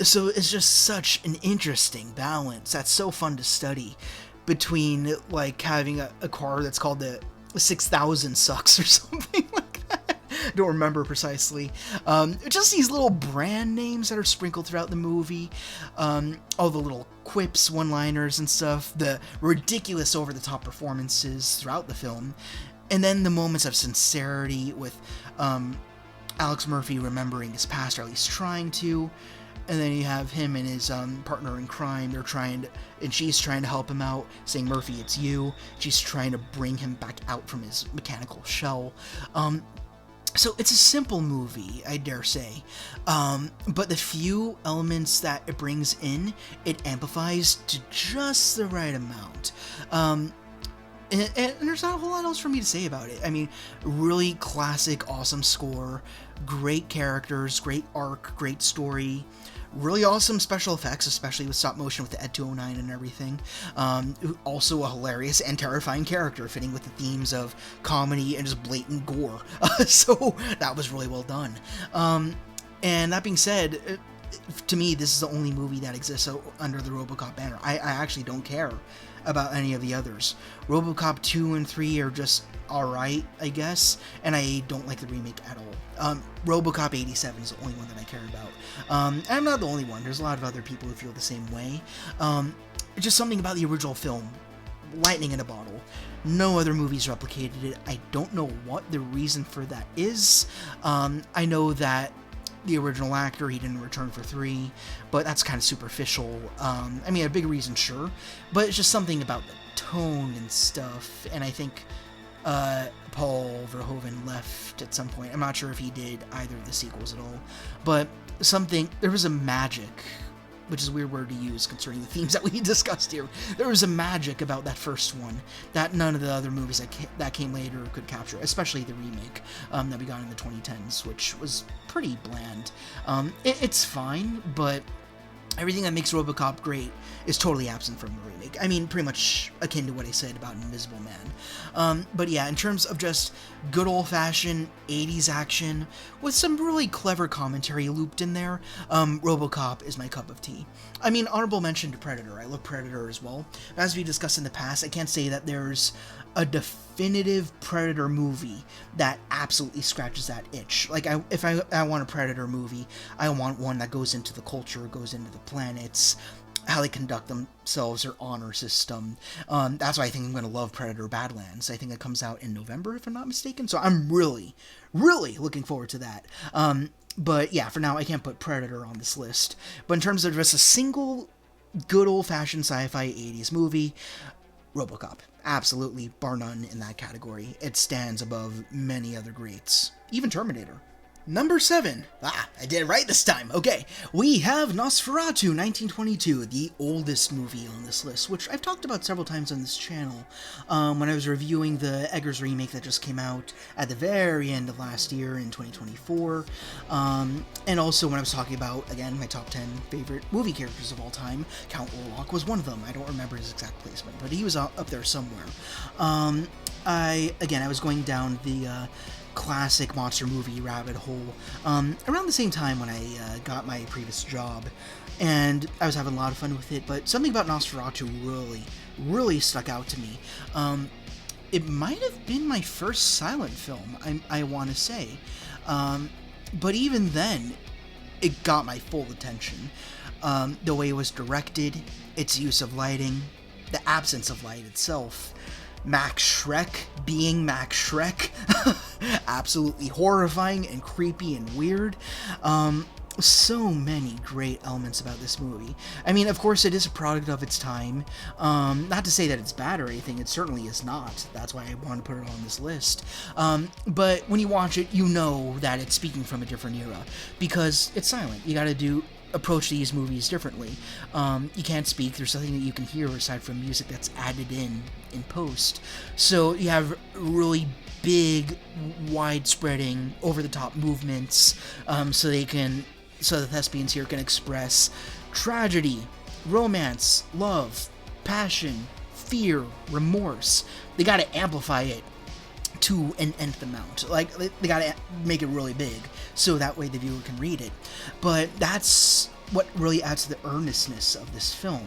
So it's just such an interesting balance that's so fun to study between like having a car that's called the 6000 sucks or something like that. Don't remember precisely. Just these little brand names that are sprinkled throughout the movie. All the little quips, one-liners and stuff. The ridiculous over-the-top performances throughout the film. And then the moments of sincerity with Alex Murphy remembering his past, or at least trying to. And then you have him and his partner in crime. And she's trying to help him out, saying, "Murphy, it's you." She's trying to bring him back out from his mechanical shell. So it's a simple movie, I dare say. But the few elements that it brings in, it amplifies to just the right amount. And there's not a whole lot else for me to say about it. I mean, really classic, awesome score, great characters, great arc, great story, really awesome special effects, especially with stop motion with the Ed 209 and everything. Also a hilarious and terrifying character, fitting with the themes of comedy and just blatant gore. So that was really well done. And that being said, to me, this is the only movie that exists under the RoboCop banner. I actually don't care about any of the others. RoboCop 2 and 3 are just alright, I guess, and I don't like the remake at all. RoboCop 87 is the only one that I care about. And I'm not the only one. There's a lot of other people who feel the same way. Just something about the original film. Lightning in a bottle. No other movies replicated it. I don't know what the reason for that is. I know that the original actor, he didn't return for 3, but that's kind of superficial. I mean, a big reason, sure, but it's just something about the tone and stuff, and I think Paul Verhoeven left at some point. I'm not sure if he did either of the sequels at all, but there was a magic, which is a weird word to use concerning the themes that we discussed here. There was a magic about that first one that none of the other movies that came later could capture, especially the remake that we got in the 2010s, which was pretty bland. It's fine, but everything that makes RoboCop great is totally absent from the remake. I mean, pretty much akin to what I said about Invisible Man. But yeah, in terms of just good old-fashioned 80s action with some really clever commentary looped in there, RoboCop is my cup of tea. I mean, honorable mention to Predator. I love Predator as well. As we discussed in the past, I can't say that there's a definitive Predator movie that absolutely scratches that itch. Like, if I want a Predator movie, I want one that goes into the culture, goes into the planets, how they conduct themselves, their honor system. That's why I think I'm going to love Predator Badlands. I think it comes out in November, if I'm not mistaken. So I'm really, really looking forward to that. But yeah, for now, I can't put Predator on this list. But in terms of just a single good old-fashioned sci-fi 80s movie, RoboCop. Absolutely, bar none in that category. It stands above many other greats. Even Terminator. Number 7. I did it right this time. Okay, we have Nosferatu 1922, the oldest movie on this list, which I've talked about several times on this channel. When I was reviewing the Eggers remake that just came out at the very end of last year in 2024. And also when I was talking about, again, my top 10 favorite movie characters of all time. Count Orlok was one of them. I don't remember his exact placement, but he was up there somewhere. I was going down the classic monster movie rabbit hole around the same time when I got my previous job, and I was having a lot of fun with it, but something about Nosferatu really stuck out to me. It might have been my first silent film, I want to say, but even then, it got my full attention. The way it was directed, its use of lighting, the absence of light itself, Max Schreck being Max Schreck, absolutely horrifying and creepy and weird. so many great elements about this movie. I mean, of course, it is a product of its time. Not to say that it's bad or anything, it certainly is not. That's why I wanted to put it on this list. But when you watch it, you know that it's speaking from a different era because it's silent. You got to approach these movies differently. You can't speak. There's nothing that you can hear aside from music that's added in post. So you have really big, wide-spreading, over-the-top movements, so the thespians here can express tragedy, romance, love, passion, fear, remorse. They gotta amplify it to an nth amount. Like, they gotta make it really big, so that way the viewer can read it. But that's what really adds to the earnestness of this film,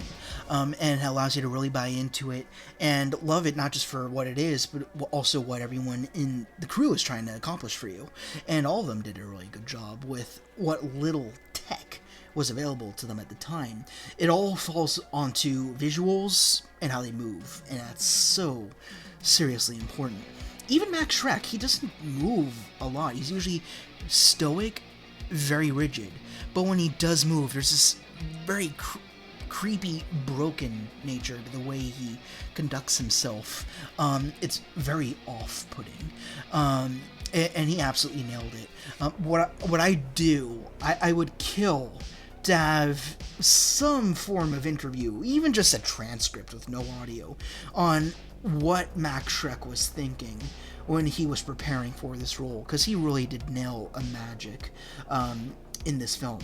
and allows you to really buy into it and love it, not just for what it is, but also what everyone in the crew is trying to accomplish for you. And all of them did a really good job with what little tech was available to them at the time. It all falls onto visuals and how they move, and that's so seriously important. Even Max Schreck, he doesn't move a lot. He's usually stoic, very rigid. But when he does move, there's this very creepy, broken nature to the way he conducts himself. It's very off-putting. And he absolutely nailed it. What I do, I would kill to have some form of interview, even just a transcript with no audio, on what Max Schreck was thinking when he was preparing for this role, because he really did nail a magic in this film.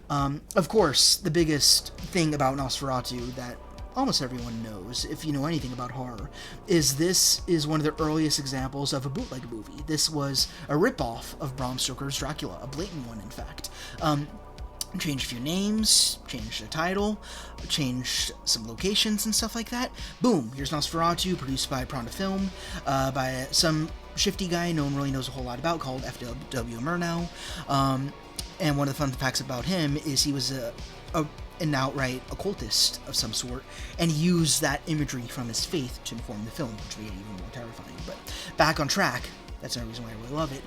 Of course, the biggest thing about Nosferatu that almost everyone knows, if you know anything about horror, is this is one of the earliest examples of a bootleg movie. This was a ripoff of Bram Stoker's Dracula, a blatant one, in fact. Changed a few names, changed the title, changed some locations and stuff like that. Boom, here's Nosferatu, produced by Prana Film, by some shifty guy no one really knows a whole lot about, called F.W. Murnau. And one of the fun facts about him is he was an outright occultist of some sort, and he used that imagery from his faith to inform the film, which made it even more terrifying. But back on track, that's another reason why I really love it.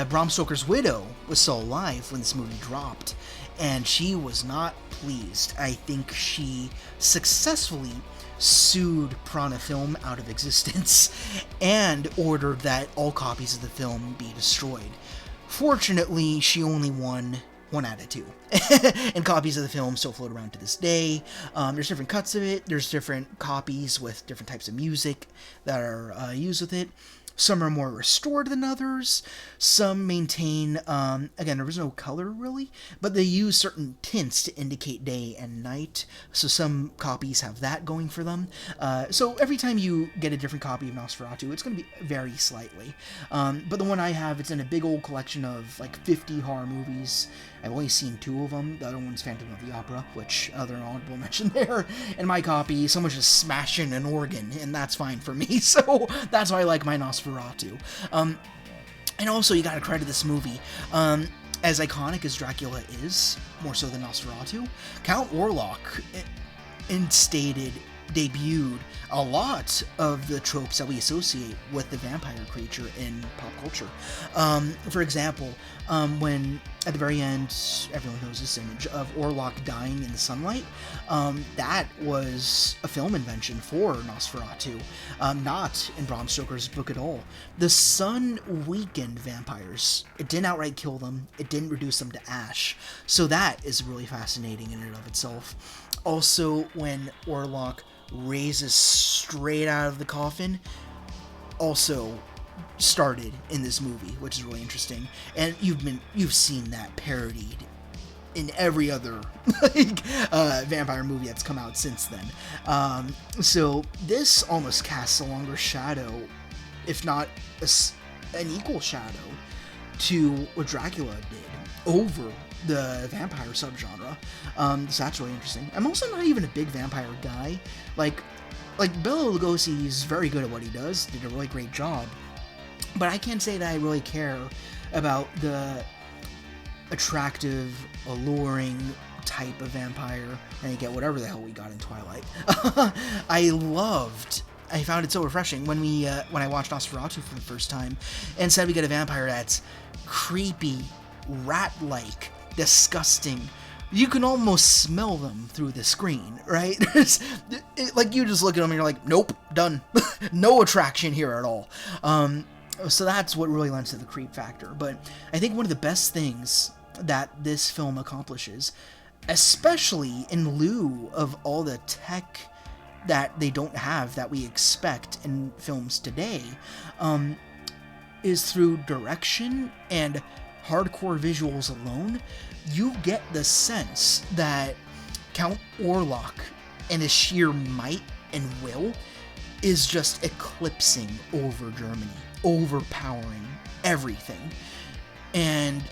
Bram Stoker's widow was still alive when this movie dropped, and she was not pleased. I think she successfully sued Prana Film out of existence and ordered that all copies of the film be destroyed. Fortunately, she only won 1 out of 2. And copies of the film still float around to this day. There's different cuts of it. There's different copies with different types of music that are used with it. Some are more restored than others. Some maintain, again, there was no color really, but they use certain tints to indicate day and night. So some copies have that going for them. So every time you get a different copy of Nosferatu, it's going to be vary slightly. But the one I have, it's in a big old collection of like 50 horror movies. I've only seen 2 of them. The other one's Phantom of the Opera, which other honorable mention there. And my copy, someone's just smashing an organ, and that's fine for me. So that's why I like my Nosferatu. And also, you gotta credit this movie. As iconic as Dracula is, more so than Nosferatu, Count Orlok debuted a lot of the tropes that we associate with the vampire creature in pop culture. For example, when at the very end, everyone knows this image of Orlok dying in the sunlight, that was a film invention for Nosferatu, not in Bram Stoker's book at all. The sun weakened vampires. It didn't outright kill them. It didn't reduce them to ash. So that is really fascinating in and of itself. Also, when Orlok raises straight out of the coffin, also started in this movie, which is really interesting. And you've seen that parodied in every other vampire movie that's come out since then. So this almost casts a longer shadow, if not an equal shadow, to what Dracula did over the vampire subgenre. So that's really interesting. I'm also not even a big vampire guy. Like Bela Lugosi is very good at what he does, did a really great job, but I can't say that I really care about the attractive, alluring type of vampire, and you get whatever the hell we got in Twilight. I found it so refreshing when I watched Nosferatu for the first time, and said we get a vampire that's creepy, rat-like, disgusting. You can almost smell them through the screen, right? Like, you just look at them and you're like, nope, done. No attraction here at all. So that's what really lends to the creep factor. But I think one of the best things that this film accomplishes, especially in lieu of all the tech that they don't have that we expect in films today, is through direction and hardcore visuals alone. You get the sense that Count Orlok and his sheer might and will is just eclipsing over Germany, overpowering everything. And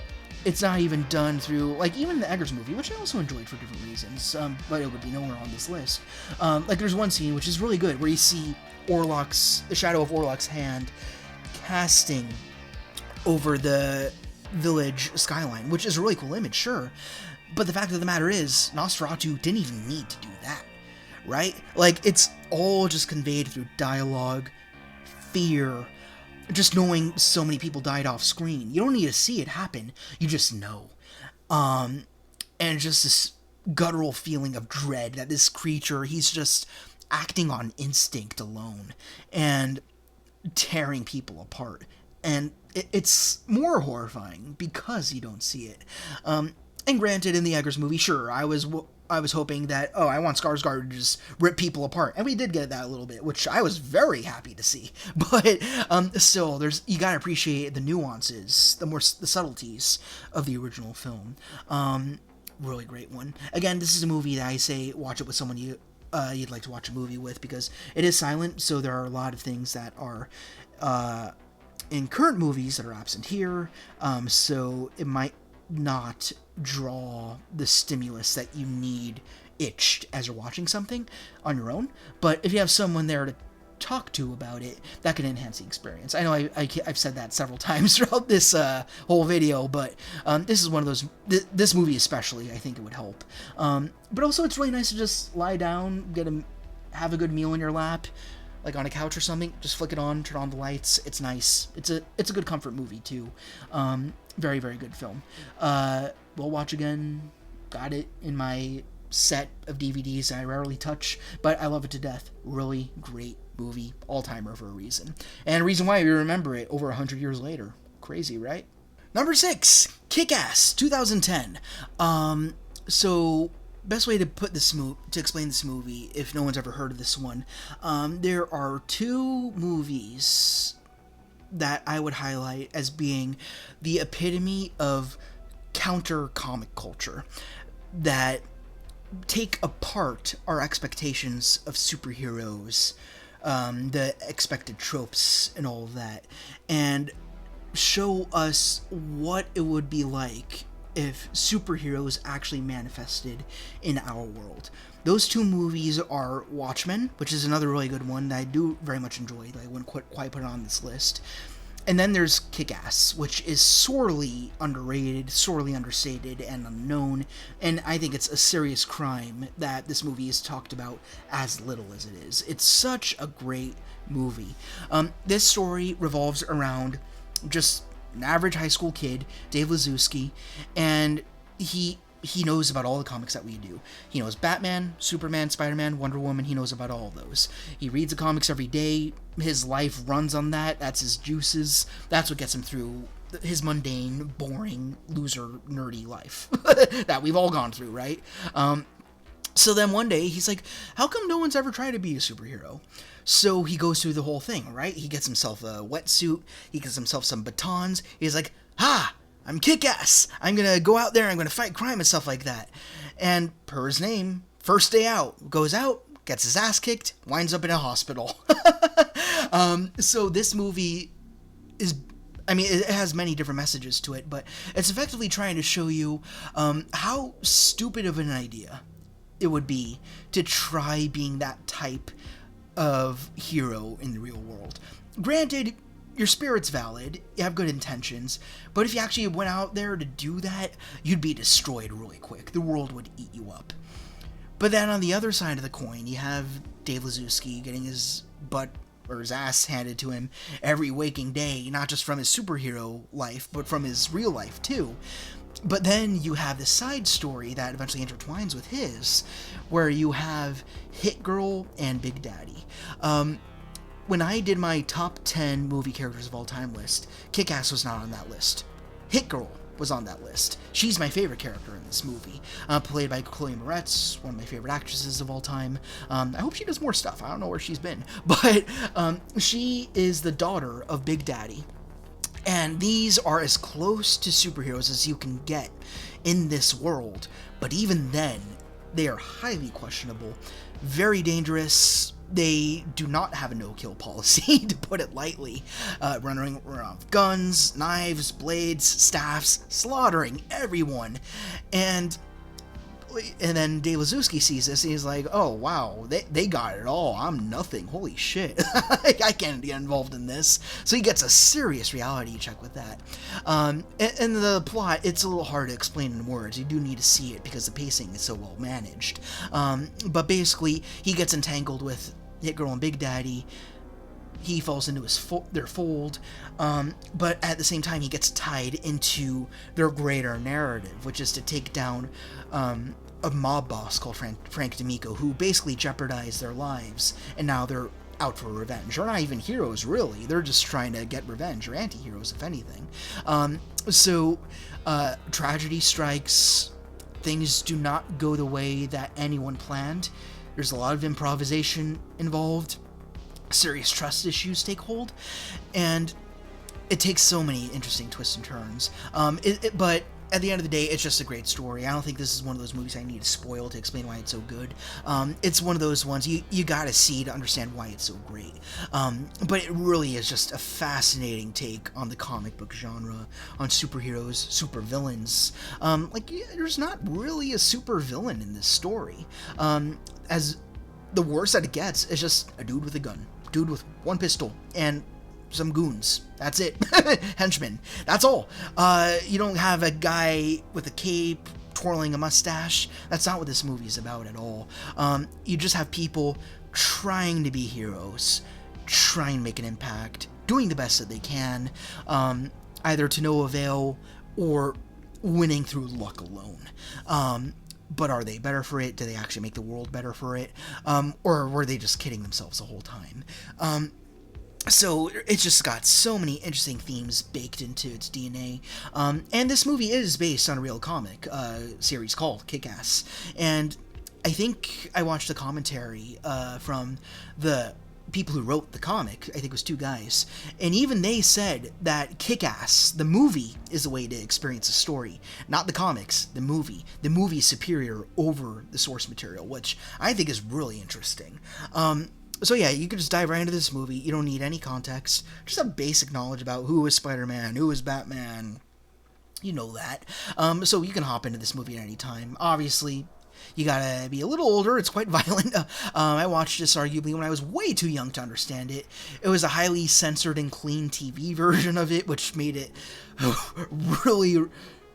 it's not even done through, like, even the Eggers movie, which I also enjoyed for different reasons, but it would be nowhere on this list. Like, there's one scene which is really good, where you see the shadow of Orlok's hand casting over the village skyline, which is a really cool image, sure. But the fact of the matter is, Nosferatu didn't even need to do that, right? Like, it's all just conveyed through dialogue, fear, just knowing so many people died off screen. You don't need to see it happen, you just know. And just this guttural feeling of dread that this creature, he's just acting on instinct alone and tearing people apart. And it's more horrifying because you don't see it. And granted, in the Eggers movie, sure, I was hoping that, I want Skarsgård to just rip people apart. And we did get that a little bit, which I was very happy to see. But still, you gotta appreciate the nuances, the subtleties of the original film. Really great one. Again, this is a movie that I say watch it with someone you'd like to watch a movie with, because it is silent, so there are a lot of things that are in current movies that are absent here, so it might not draw the stimulus that you need itched as you're watching something on your own. But if you have someone there to talk to about it, that can enhance the experience. I know I've said that several times throughout this whole video, but this is one of those, this movie especially, I think it would help. But also it's really nice to just lie down, have a good meal in your lap, like on a couch or something, just flick it on, turn on the lights. It's nice. It's a good comfort movie too. Very, very good film. We'll watch again. Got it in my set of DVDs I rarely touch, but I love it to death. Really great movie. All-timer for a reason. And a reason why we remember it over 100 years later. Crazy, right? Number 6, Kick-Ass, 2010. So best way to explain this movie, if no one's ever heard of this one, there are two movies that I would highlight as being the epitome of counter comic culture that take apart our expectations of superheroes, the expected tropes and all of that, and show us what it would be like if superheroes actually manifested in our world. Those two movies are Watchmen, which is another really good one that I do very much enjoy, that I wouldn't quite put it on this list. And then there's Kick-Ass, which is sorely underrated, sorely understated, and unknown, and I think it's a serious crime that this movie is talked about as little as it is. It's such a great movie. This story revolves around just an average high school kid, Dave Lazuski, and he knows about all the comics that we do. He knows Batman, Superman, Spider-Man, Wonder Woman. He knows about all of those. He reads the comics every day. His life runs on that. That's his juices. That's what gets him through his mundane, boring, loser, nerdy life that we've all gone through, right? So then one day he's like, how come no one's ever tried to be a superhero? So he goes through the whole thing, right? He gets himself a wetsuit. He gets himself some batons. He's like, I'm Kick-Ass. I'm going to go out there. I'm going to fight crime and stuff like that. And per his name, first day out, goes out, gets his ass kicked, winds up in a hospital. So this movie is, it has many different messages to it, but it's effectively trying to show you how stupid of an idea it would be to try being that type of hero in the real world. Granted, your spirit's valid, you have good intentions, but if you actually went out there to do that, you'd be destroyed really quick. The world would eat you up. But then on the other side of the coin, you have Dave Lazuski getting his butt or his ass handed to him every waking day, not just from his superhero life, but from his real life too. But then you have this side story that eventually intertwines with his, where you have Hit Girl and Big Daddy. When I did my top 10 movie characters of all time list, Kick-Ass was not on that list. Hit Girl was on that list. She's my favorite character in this movie, played by Chloe Moretz, one of my favorite actresses of all time. I hope she does more stuff. I don't know where she's been, but she is the daughter of Big Daddy. And these are as close to superheroes as you can get in this world, but even then, they are highly questionable, very dangerous. They do not have a no-kill policy, to put it lightly. Running around with guns, knives, blades, staffs, slaughtering everyone. And then Dave Lazuski sees this, and he's like, oh, wow, they got it all. I'm nothing. Holy shit. I can't get involved in this. So he gets a serious reality check with that. And the plot, it's a little hard to explain in words. You do need to see it because the pacing is so well managed. But basically, he gets entangled with Hit Girl and Big Daddy. He falls into their fold, but at the same time, he gets tied into their greater narrative, which is to take down a mob boss called Frank D'Amico, who basically jeopardized their lives, and now they're out for revenge. They're not even heroes, really. They're just trying to get revenge, or anti-heroes, if anything. So tragedy strikes. Things do not go the way that anyone planned. There's a lot of improvisation involved. Serious trust issues take hold, and it takes so many interesting twists and turns. But at the end of the day, it's just a great story. I don't think this is one of those movies I need to spoil to explain why it's so good. It's one of those ones you gotta see to understand why it's so great. But it really is just a fascinating take on the comic book genre, on superheroes, supervillains. There's not really a supervillain in this story. As the worst that it gets is just a dude with a gun. Dude with one pistol and some goons. That's it. Henchmen. That's all. You don't have a guy with a cape twirling a mustache. That's not what this movie is about at all. You just have people trying to be heroes, trying to make an impact, doing the best that they can, either to no avail or winning through luck alone. But are they better for it? Do they actually make the world better for it? Or were they just kidding themselves the whole time? So it's just got so many interesting themes baked into its DNA. And this movie is based on a real comic series called Kick-Ass. And I think I watched a commentary from the people who wrote the comic. I think it was two guys, and even they said that Kick-Ass, the movie, is the way to experience a story, not the comics. The movie is superior over the source material, which I think is really interesting. So yeah, you can just dive right into this movie. You don't need any context, just have basic knowledge about who is Spider-Man, who is Batman. You know that. So you can hop into this movie at any time. Obviously, you gotta be a little older. It's quite violent. I watched this arguably when I was way too young to understand it. It was a highly censored and clean TV version of it, which made it really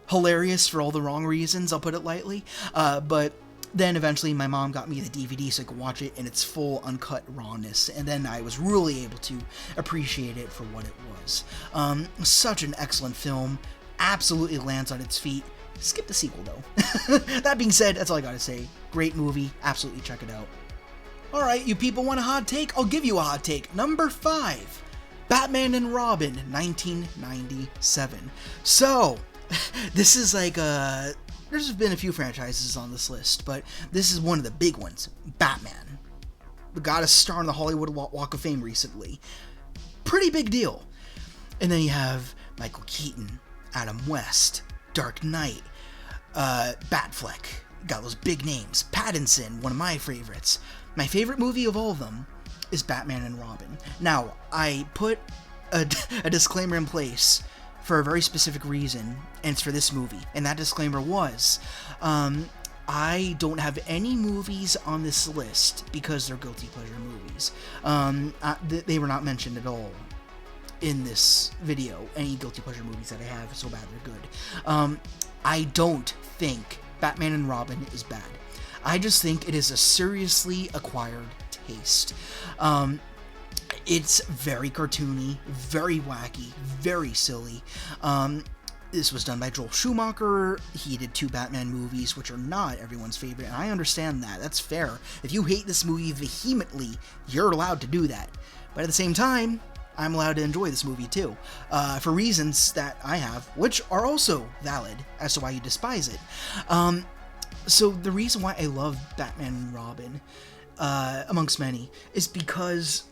hilarious for all the wrong reasons, I'll put it lightly. But then eventually my mom got me the DVD so I could watch it in its full uncut rawness, and then I was really able to appreciate it for what it was. Such an excellent film. Absolutely lands on its feet. Skip the sequel, though. That being said, that's all I gotta say. Great movie. Absolutely check it out. Alright, you people want a hot take? I'll give you a hot take. Number 5. Batman and Robin, 1997. So, this is like a... There's been a few franchises on this list, but this is one of the big ones. Batman. Got a star on the Hollywood Walk of Fame recently. Pretty big deal. And then you have Michael Keaton, Adam West, Dark Knight, Batfleck. Got those big names. Pattinson, one of my favorites. My favorite movie of all of them is Batman and Robin. Now, I put a disclaimer in place for a very specific reason, and it's for this movie. And that disclaimer was, I don't have any movies on this list because they're guilty pleasure movies. They were not mentioned at all in this video. Any guilty pleasure movies that I have, so bad they're good. I don't think Batman and Robin is bad. I just think it is a seriously acquired taste. It's very cartoony, very wacky, very silly. This was done by Joel Schumacher. He did 2 Batman movies, which are not everyone's favorite, and I understand that. That's fair. If you hate this movie vehemently, you're allowed to do that. But at the same time, I'm allowed to enjoy this movie too, for reasons that I have, which are also valid as to why you despise it. So the reason why I love Batman and Robin, amongst many, is because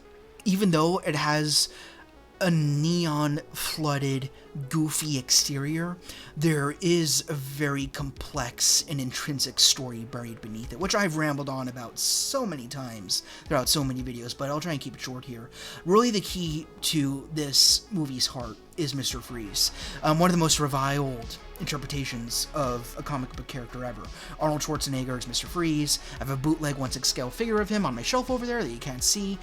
even though it has a neon flooded goofy exterior, there is a very complex and intrinsic story buried beneath it, which I've rambled on about so many times throughout so many videos, but I'll try and keep it short here. Really, the key to this movie's heart is Mr. Freeze, one of the most reviled interpretations of a comic book character ever. Arnold Schwarzenegger is Mr. Freeze. I have a bootleg 1/6 scale figure of him on my shelf over there that you can't see.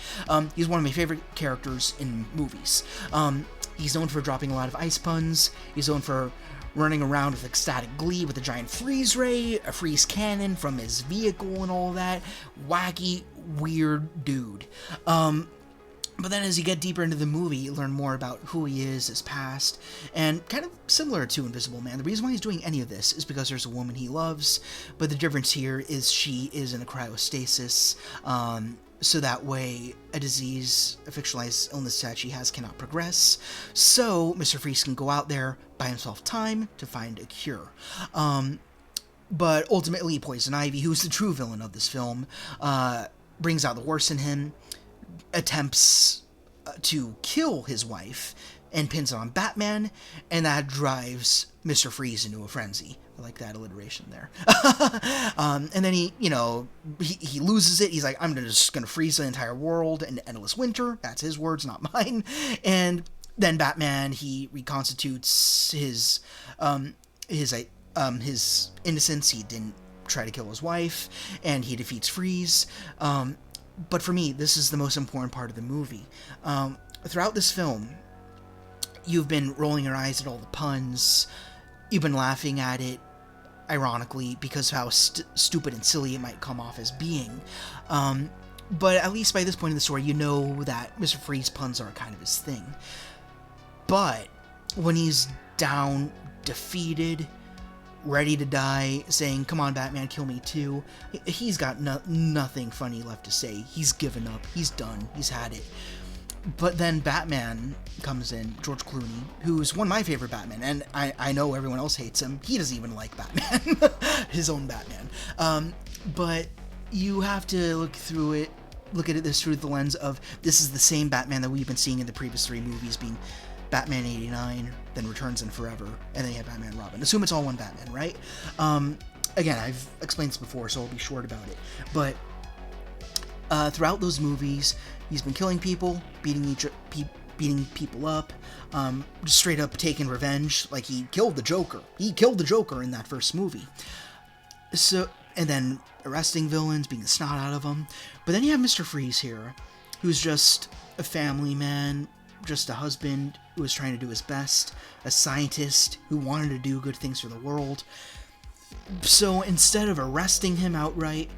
He's one of my favorite characters in movies. He's known for dropping a lot of ice puns. He's known for running around with ecstatic glee with a giant freeze ray, a freeze cannon from his vehicle and all that. Wacky, weird dude. But then as you get deeper into the movie, you learn more about who he is, his past, and kind of similar to Invisible Man. The reason why he's doing any of this is because there's a woman he loves, but the difference here is she is in a cryostasis, so that way a disease, a fictionalized illness that she has cannot progress, so Mr. Freeze can go out there, buy himself time to find a cure. But ultimately, Poison Ivy, who's the true villain of this film, brings out the worst in him, attempts to kill his wife and pins it on Batman, and that drives Mr. Freeze into a frenzy. I like that alliteration there. And then he loses it. He's like, I'm just gonna freeze the entire world in endless winter. That's his words, not mine. And then Batman, he reconstitutes his innocence. He didn't try to kill his wife, and he defeats Freeze. But for me, this is the most important part of the movie. Throughout this film, you've been rolling your eyes at all the puns. You've been laughing at it, ironically, because of how stupid and silly it might come off as being. But at least by this point in the story, you know that Mr. Freeze puns are kind of his thing. But when he's down, defeated, ready to die, saying, come on, Batman, kill me too, he's got nothing funny left to say. He's given up. He's done. He's had it. But then Batman comes in, George Clooney, who's one of my favorite Batman, and I know everyone else hates him. He doesn't even like Batman, his own Batman. But you have to look at this through the lens of, this is the same Batman that we've been seeing in the previous 3 movies, being Batman 89, then Returns and Forever, and then you have Batman and Robin. Assume it's all one Batman, right? Again, I've explained this before, so I'll be short about it. But throughout those movies, he's been killing people, beating people up, just straight up taking revenge. Like, he killed the Joker. He killed the Joker in that first movie. So, and then arresting villains, beating the snot out of them. But then you have Mr. Freeze here, who's just a family man, just a husband who was trying to do his best, a scientist who wanted to do good things for the world. So instead of arresting him outright,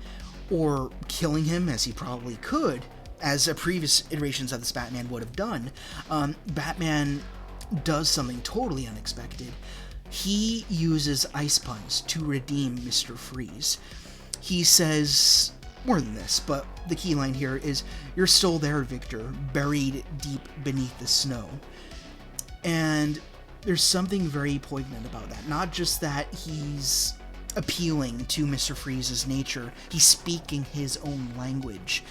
or killing him, as he probably could, as previous iterations of this Batman would have done, Batman does something totally unexpected. He uses ice puns to redeem Mr. Freeze. He says more than this, but the key line here is, "You're still there, Victor, buried deep beneath the snow." And there's something very poignant about that. Not just that he's appealing to Mr. Freeze's nature, he's speaking his own language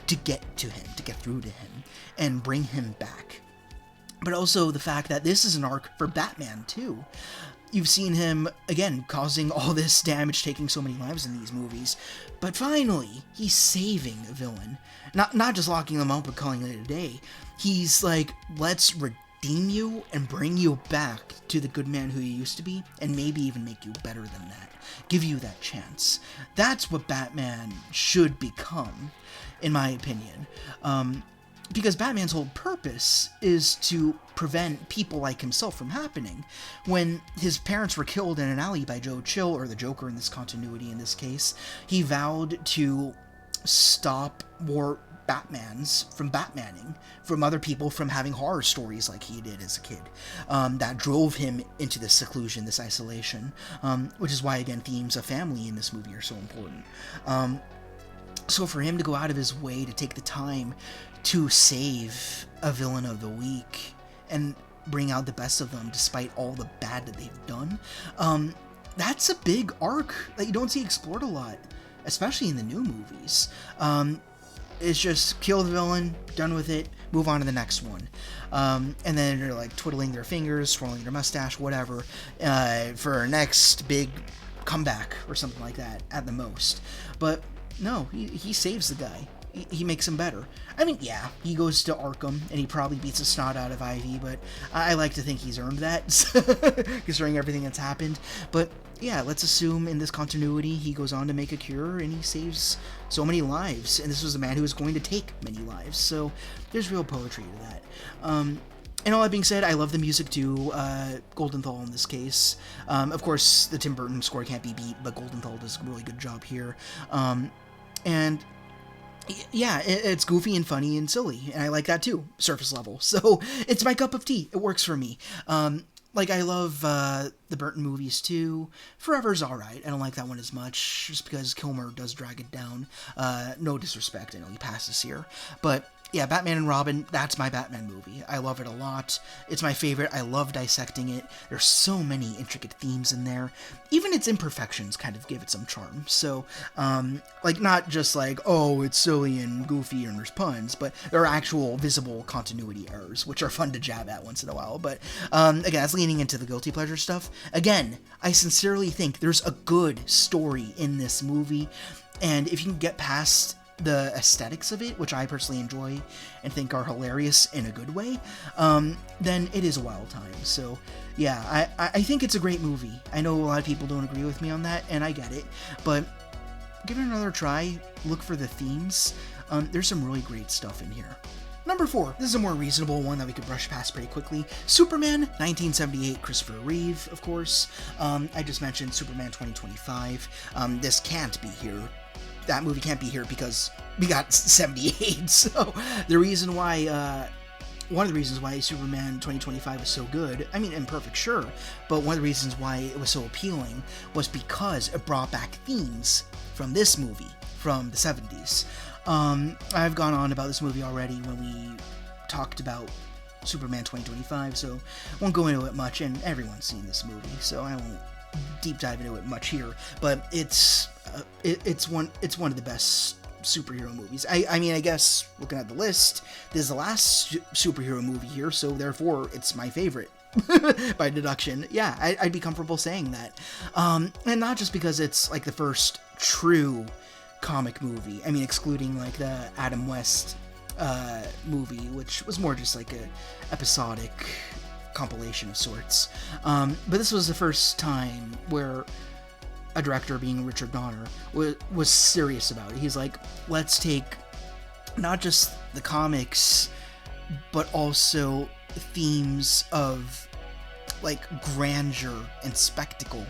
to get to him, to get through to him, and bring him back. But also the fact that this is an arc for Batman, too. You've seen him, again, causing all this damage, taking so many lives in these movies, but finally, he's saving a villain. Not just locking them up and calling it a day. He's like, let's redeem you and bring you back to the good man who you used to be, and maybe even make you better than that. Give you that chance. That's what Batman should become, in my opinion. Because Batman's whole purpose is to prevent people like himself from happening. When his parents were killed in an alley by Joe Chill, or the Joker in this continuity in this case, he vowed to stop, or Batmans from Batmaning, from other people from having horror stories like he did as a kid, that drove him into this seclusion, this isolation, which is why, again, themes of family in this movie are so important. So for him to go out of his way to take the time to save a villain of the week and bring out the best of them despite all the bad that they've done, that's a big arc that you don't see explored a lot, especially in the new movies. It's just kill the villain, done with it, move on to the next one. And then they're like twiddling their fingers, swirling their mustache, whatever, for our next big comeback or something like that at the most. But no, he saves the guy. He makes him better. I mean, yeah, he goes to Arkham, and he probably beats the snot out of Ivy, but I like to think he's earned that, considering everything that's happened. But yeah, let's assume in this continuity, he goes on to make a cure, and he saves so many lives, and this was a man who was going to take many lives, so there's real poetry to that. And all that being said, I love the music too, Goldenthal in this case. Of course, the Tim Burton score can't be beat, but Goldenthal does a really good job here. And yeah, it's goofy and funny and silly, and I like that too, surface level. So it's my cup of tea. It works for me. Like, I love the Burton movies too. Forever's alright. I don't like that one as much, just because Kilmer does drag it down. No disrespect, I know he passes here. But yeah, Batman and Robin, that's my Batman movie. I love it a lot. It's my favorite. I love dissecting it. There's so many intricate themes in there. Even its imperfections kind of give it some charm. So, like, not just like, oh, it's silly and goofy and there's puns, but there are actual visible continuity errors, which are fun to jab at once in a while. But, again, that's leaning into the guilty pleasure stuff. Again, I sincerely think there's a good story in this movie, and if you can get past the aesthetics of it, which I personally enjoy and think are hilarious in a good way, then it is a wild time. So yeah, I think it's a great movie. I know a lot of people don't agree with me on that, and I get it, but give it another try. Look for the themes. There's some really great stuff in here. Number 4, this is a more reasonable one that we could brush past pretty quickly. Superman, 1978, Christopher Reeve, of course. I just mentioned Superman 2025. This can't be here. That movie can't be here because we got 78. So the reason why, one of the reasons why Superman 2025 was so good, I mean, imperfect, sure, but one of the reasons why it was so appealing was because it brought back themes from this movie from the 70s. I've gone on about this movie already when we talked about Superman 2025, so I won't go into it much, and everyone's seen this movie, so I won't deep dive into it much here, but it's one of the best superhero movies. I mean, I guess looking at the list, this is the last superhero movie here, so therefore it's my favorite by deduction. Yeah, I'd be comfortable saying that, and not just because it's like the first true comic movie. I mean, excluding like the Adam West movie, which was more just like a episodic compilation of sorts. But this was the first time where a director, being Richard Donner, was serious about it. He's like, let's take not just the comics, but also themes of like grandeur and spectacle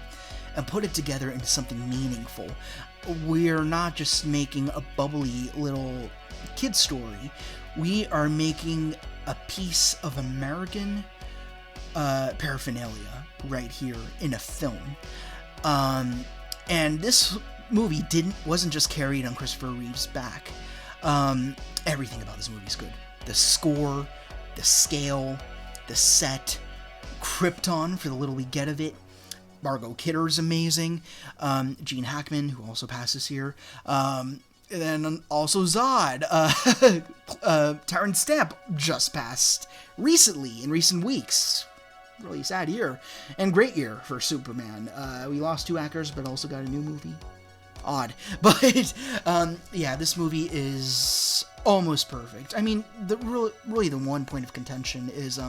and put it together into something meaningful. We're not just making a bubbly little kid story. We are making a piece of American paraphernalia right here in a film. And this movie wasn't just carried on Christopher Reeve's back. Everything about this movie is good. The score, the scale, the set, Krypton for the little we get of it. Margot Kidder's amazing. Gene Hackman, who also passes here. And then also Zod. Terrence Stamp just passed recently, in recent weeks. Really sad year. And great year for Superman. We lost 2 actors, but also got a new movie. Odd. But, yeah, this movie is almost perfect. I mean, really the one point of contention is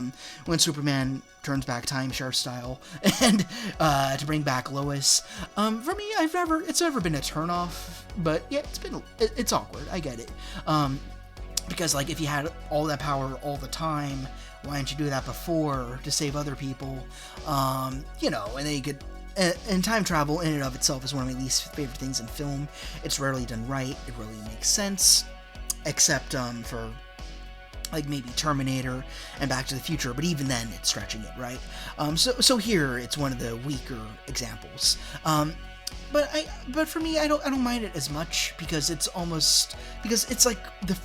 when Superman turns back time share style and to bring back Lois. For me, it's never been a turnoff, but yeah, it's awkward. I get it. Because like if you had all that power all the time, why didn't you do that before to save other people? And then you could. And time travel in and of itself is one of my least favorite things in film. It's rarely done right. It rarely makes sense. except for like maybe Terminator and Back to the Future, but even then it's stretching it, right? So here it's one of the weaker examples. But for me, I don't mind it as much because it's like the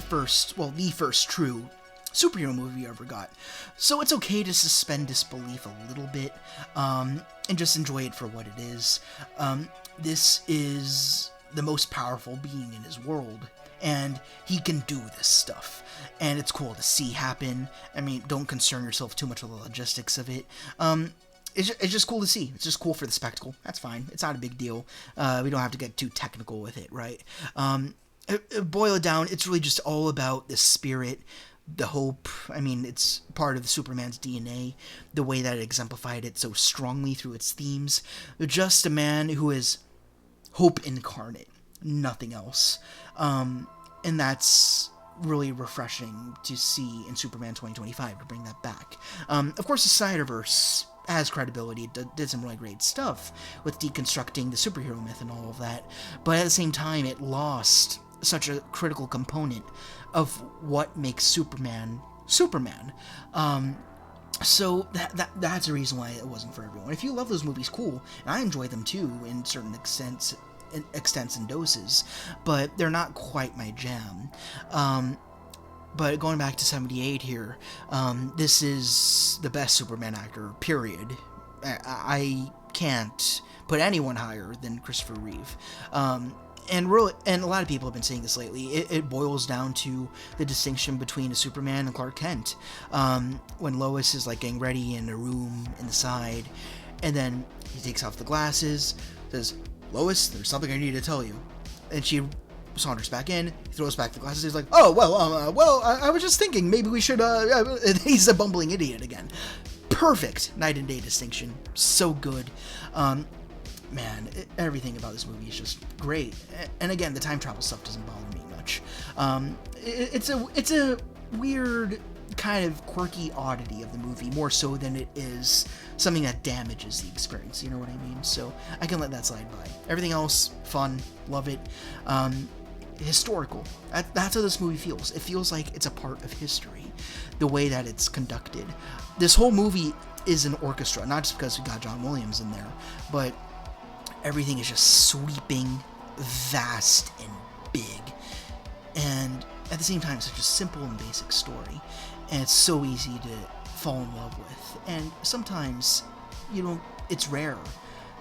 first true superhero movie I ever got. So it's okay to suspend disbelief a little bit, and just enjoy it for what it is. This is the most powerful being in his world, and he can do this stuff, and it's cool to see happen. I mean, don't concern yourself too much with the logistics of it. It's just cool to see. It's just cool for the spectacle. That's fine. It's not a big deal. We don't have to get too technical with it, right? Boil it down, it's really just all about the spirit, the hope. I mean, it's part of Superman's DNA, the way that it exemplified it so strongly through its themes. Just a man who is hope incarnate, nothing else. And that's really refreshing to see in Superman 2025 to bring that back. Of course, the Snyderverse has credibility. It did some really great stuff with deconstructing the superhero myth and all of that, but at the same time, it lost such a critical component of what makes Superman Superman. So that's a reason why it wasn't for everyone. If you love those movies, cool, and I enjoy them too in certain extents and doses, but they're not quite my jam. But going back to 78 here, this is the best Superman actor, period. I can't put anyone higher than Christopher Reeve. And a lot of people have been saying this lately. It boils down to the distinction between a Superman and Clark Kent. When Lois is like getting ready in a room inside, and then he takes off the glasses, says, "Lois, there's something I need to tell you," and she saunters back in, he throws back the glasses, he's like, "Oh, well, I was just thinking, maybe we should, and he's a bumbling idiot again. Perfect night and day distinction. So good. Man, everything about this movie is just great. And again, the time travel stuff doesn't bother me much. It's a weird kind of quirky oddity of the movie, more so than it is something that damages the experience, you know what I mean? So I can let that slide by. Everything else, fun, love it. Historical. That's how this movie feels. It feels like it's a part of history, the way that it's conducted. This whole movie is an orchestra, not just because we got John Williams in there, but everything is just sweeping, vast, and big. And at the same time, such a simple and basic story. And it's so easy to fall in love with. And sometimes, it's rare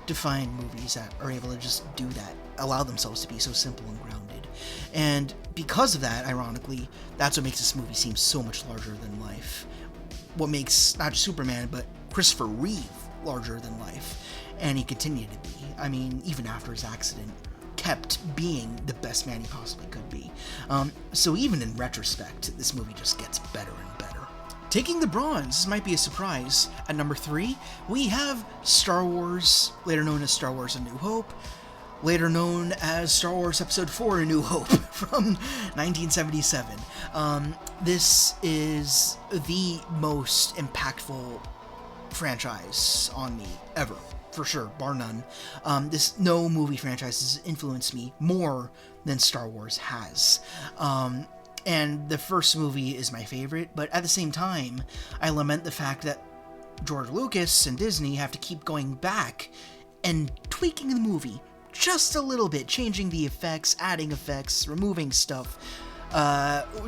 to find movies that are able to just do that, allow themselves to be so simple and grounded. And because of that, ironically, that's what makes this movie seem so much larger than life. What makes not just Superman, but Christopher Reeve larger than life. And he continued to be. I mean, even after his accident, kept being the best man he possibly could be. So even in retrospect, this movie just gets better and better. Taking the bronze, this might be a surprise. At number 3, we have Star Wars, later known as Star Wars A New Hope, later known as Star Wars Episode 4 A New Hope from 1977. This is the most impactful franchise on me ever. For sure, bar none. No movie franchise has influenced me more than Star Wars has. And the first movie is my favorite, but at the same time, I lament the fact that George Lucas and Disney have to keep going back and tweaking the movie just a little bit, changing the effects, adding effects, removing stuff,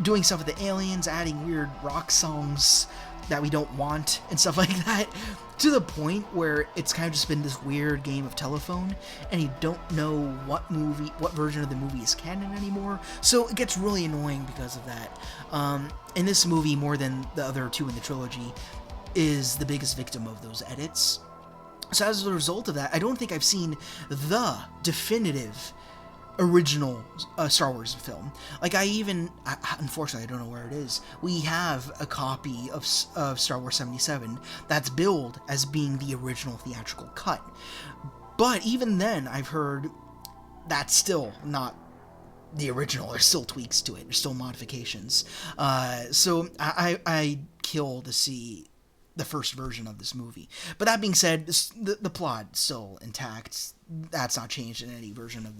doing stuff with the aliens, adding weird rock songs that we don't want, and stuff like that, to the point where it's kind of just been this weird game of telephone, and you don't know what version of the movie is canon anymore, so it gets really annoying because of that. And this movie, more than the other two in the trilogy, is the biggest victim of those edits. So as a result of that, I don't think I've seen the definitive original Star Wars film. Like, unfortunately, I don't know where it is. We have a copy of Star Wars 77 that's billed as being the original theatrical cut. But even then, I've heard that's still not the original. There's still tweaks to it. There's still modifications. So I kill to see the first version of this movie. But that being said, the plot still intact. That's not changed in any version of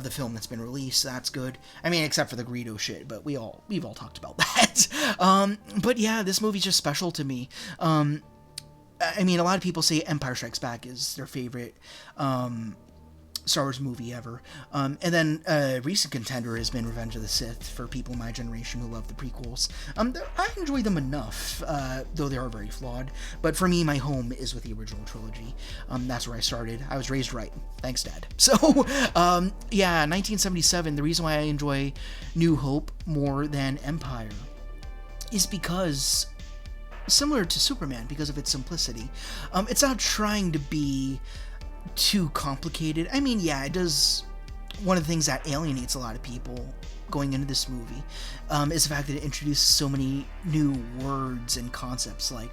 the film that's been released. So that's good. I mean, except for the Greedo shit, but we've all talked about that. But yeah, this movie's just special to me. I mean, a lot of people say Empire Strikes Back is their favorite Star Wars movie ever. And then a recent contender has been Revenge of the Sith for people my generation who love the prequels. I enjoy them enough, though they are very flawed. But for me, my home is with the original trilogy. That's where I started. I was raised right. Thanks, Dad. So, yeah, 1977, the reason why I enjoy New Hope more than Empire is because, similar to Superman, because of its simplicity. It's not trying to be too complicated. I mean, yeah, it does. One of the things that alienates a lot of people going into this movie is the fact that it introduces so many new words and concepts like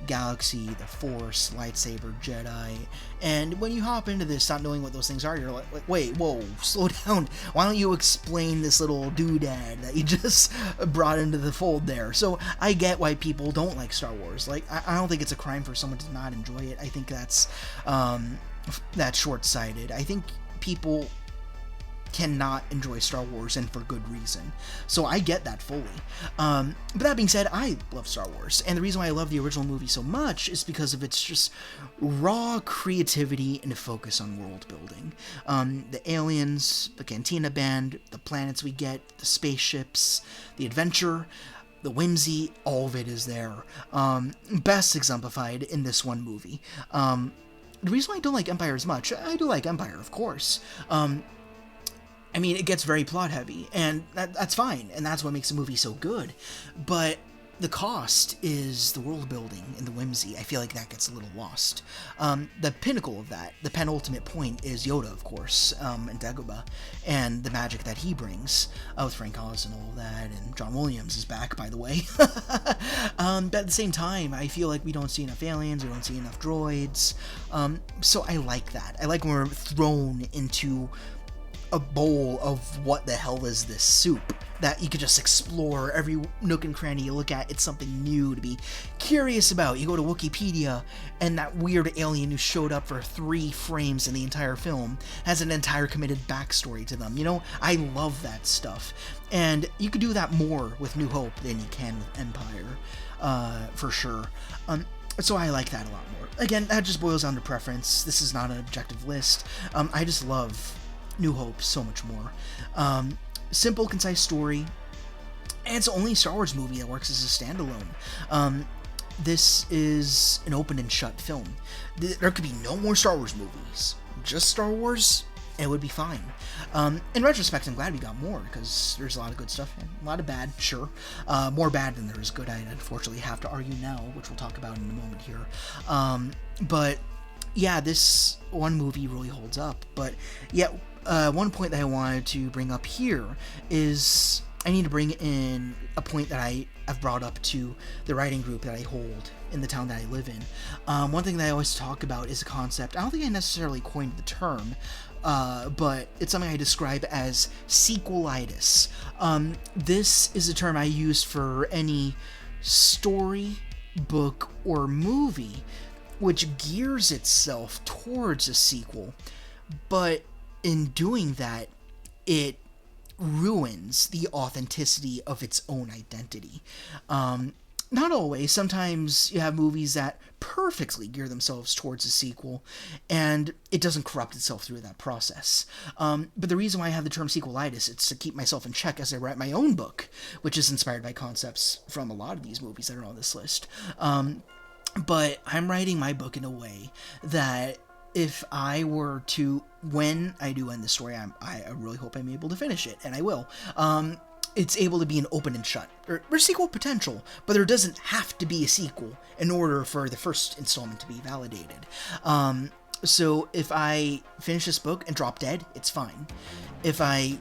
galaxy, the Force, lightsaber, Jedi. And when you hop into this not knowing what those things are, you're like wait, whoa, slow down. Why don't you explain this little doodad that you just brought into the fold there? So I get why people don't like Star Wars. Like, I don't think it's a crime for someone to not enjoy it. I think that's short-sighted. I think people cannot enjoy Star Wars, and for good reason. So I get that fully. But that being said, I love Star Wars, and the reason why I love the original movie so much is because of its just raw creativity and focus on world building. The aliens, the Cantina Band, the planets we get, the spaceships, the adventure, the whimsy, all of it is there. Best exemplified in this one movie. The reason why I don't like Empire as much, I do like Empire, of course. I mean, it gets very plot heavy, and that's fine, and that's what makes the movie so good. But the cost is the world building and the whimsy. I feel like that gets a little lost. The pinnacle of that, the penultimate point, is Yoda, of course, and Dagobah, and the magic that he brings, with Frank Oz and all of that, and John Williams is back, by the way. But at the same time, I feel like we don't see enough aliens, we don't see enough droids, so I like that. I like when we're thrown into a bowl of what the hell is this soup that you could just explore every nook and cranny you look at. It's something new to be curious about. You go to Wikipedia, and that weird alien who showed up for 3 frames in the entire film has an entire committed backstory to them. You know, I love that stuff, and you could do that more with New Hope than you can with Empire, for sure. So I like that a lot more. Again, that just boils down to preference. This is not an objective list. I just love New Hope so much more. Simple, concise story, and it's the only Star Wars movie that works as a standalone. This is an open and shut film. There could be no more Star Wars movies, just Star Wars, and it would be fine. In retrospect, I'm glad we got more, because there's a lot of good stuff and a lot of bad, sure. More bad than there is good, I unfortunately have to argue now, which we'll talk about in a moment here. But yeah, this one movie really holds up. But yeah, one point that I wanted to bring up here is I need to bring in a point that I have brought up to the writing group that I hold in the town that I live in. One thing that I always talk about is a concept. I don't think I necessarily coined the term, but it's something I describe as sequelitis. This is a term I use for any story, book, or movie which gears itself towards a sequel, but in doing that, it ruins the authenticity of its own identity. Not always. Sometimes you have movies that perfectly gear themselves towards a sequel, and it doesn't corrupt itself through that process. But the reason why I have the term sequelitis, it's to keep myself in check as I write my own book, which is inspired by concepts from a lot of these movies that are on this list. But I'm writing my book in a way that if I were to, when I do end the story, I really hope I'm able to finish it, and I will. It's able to be an open and shut, or sequel potential, but there doesn't have to be a sequel in order for the first installment to be validated. So if I finish this book and drop dead, it's fine. If I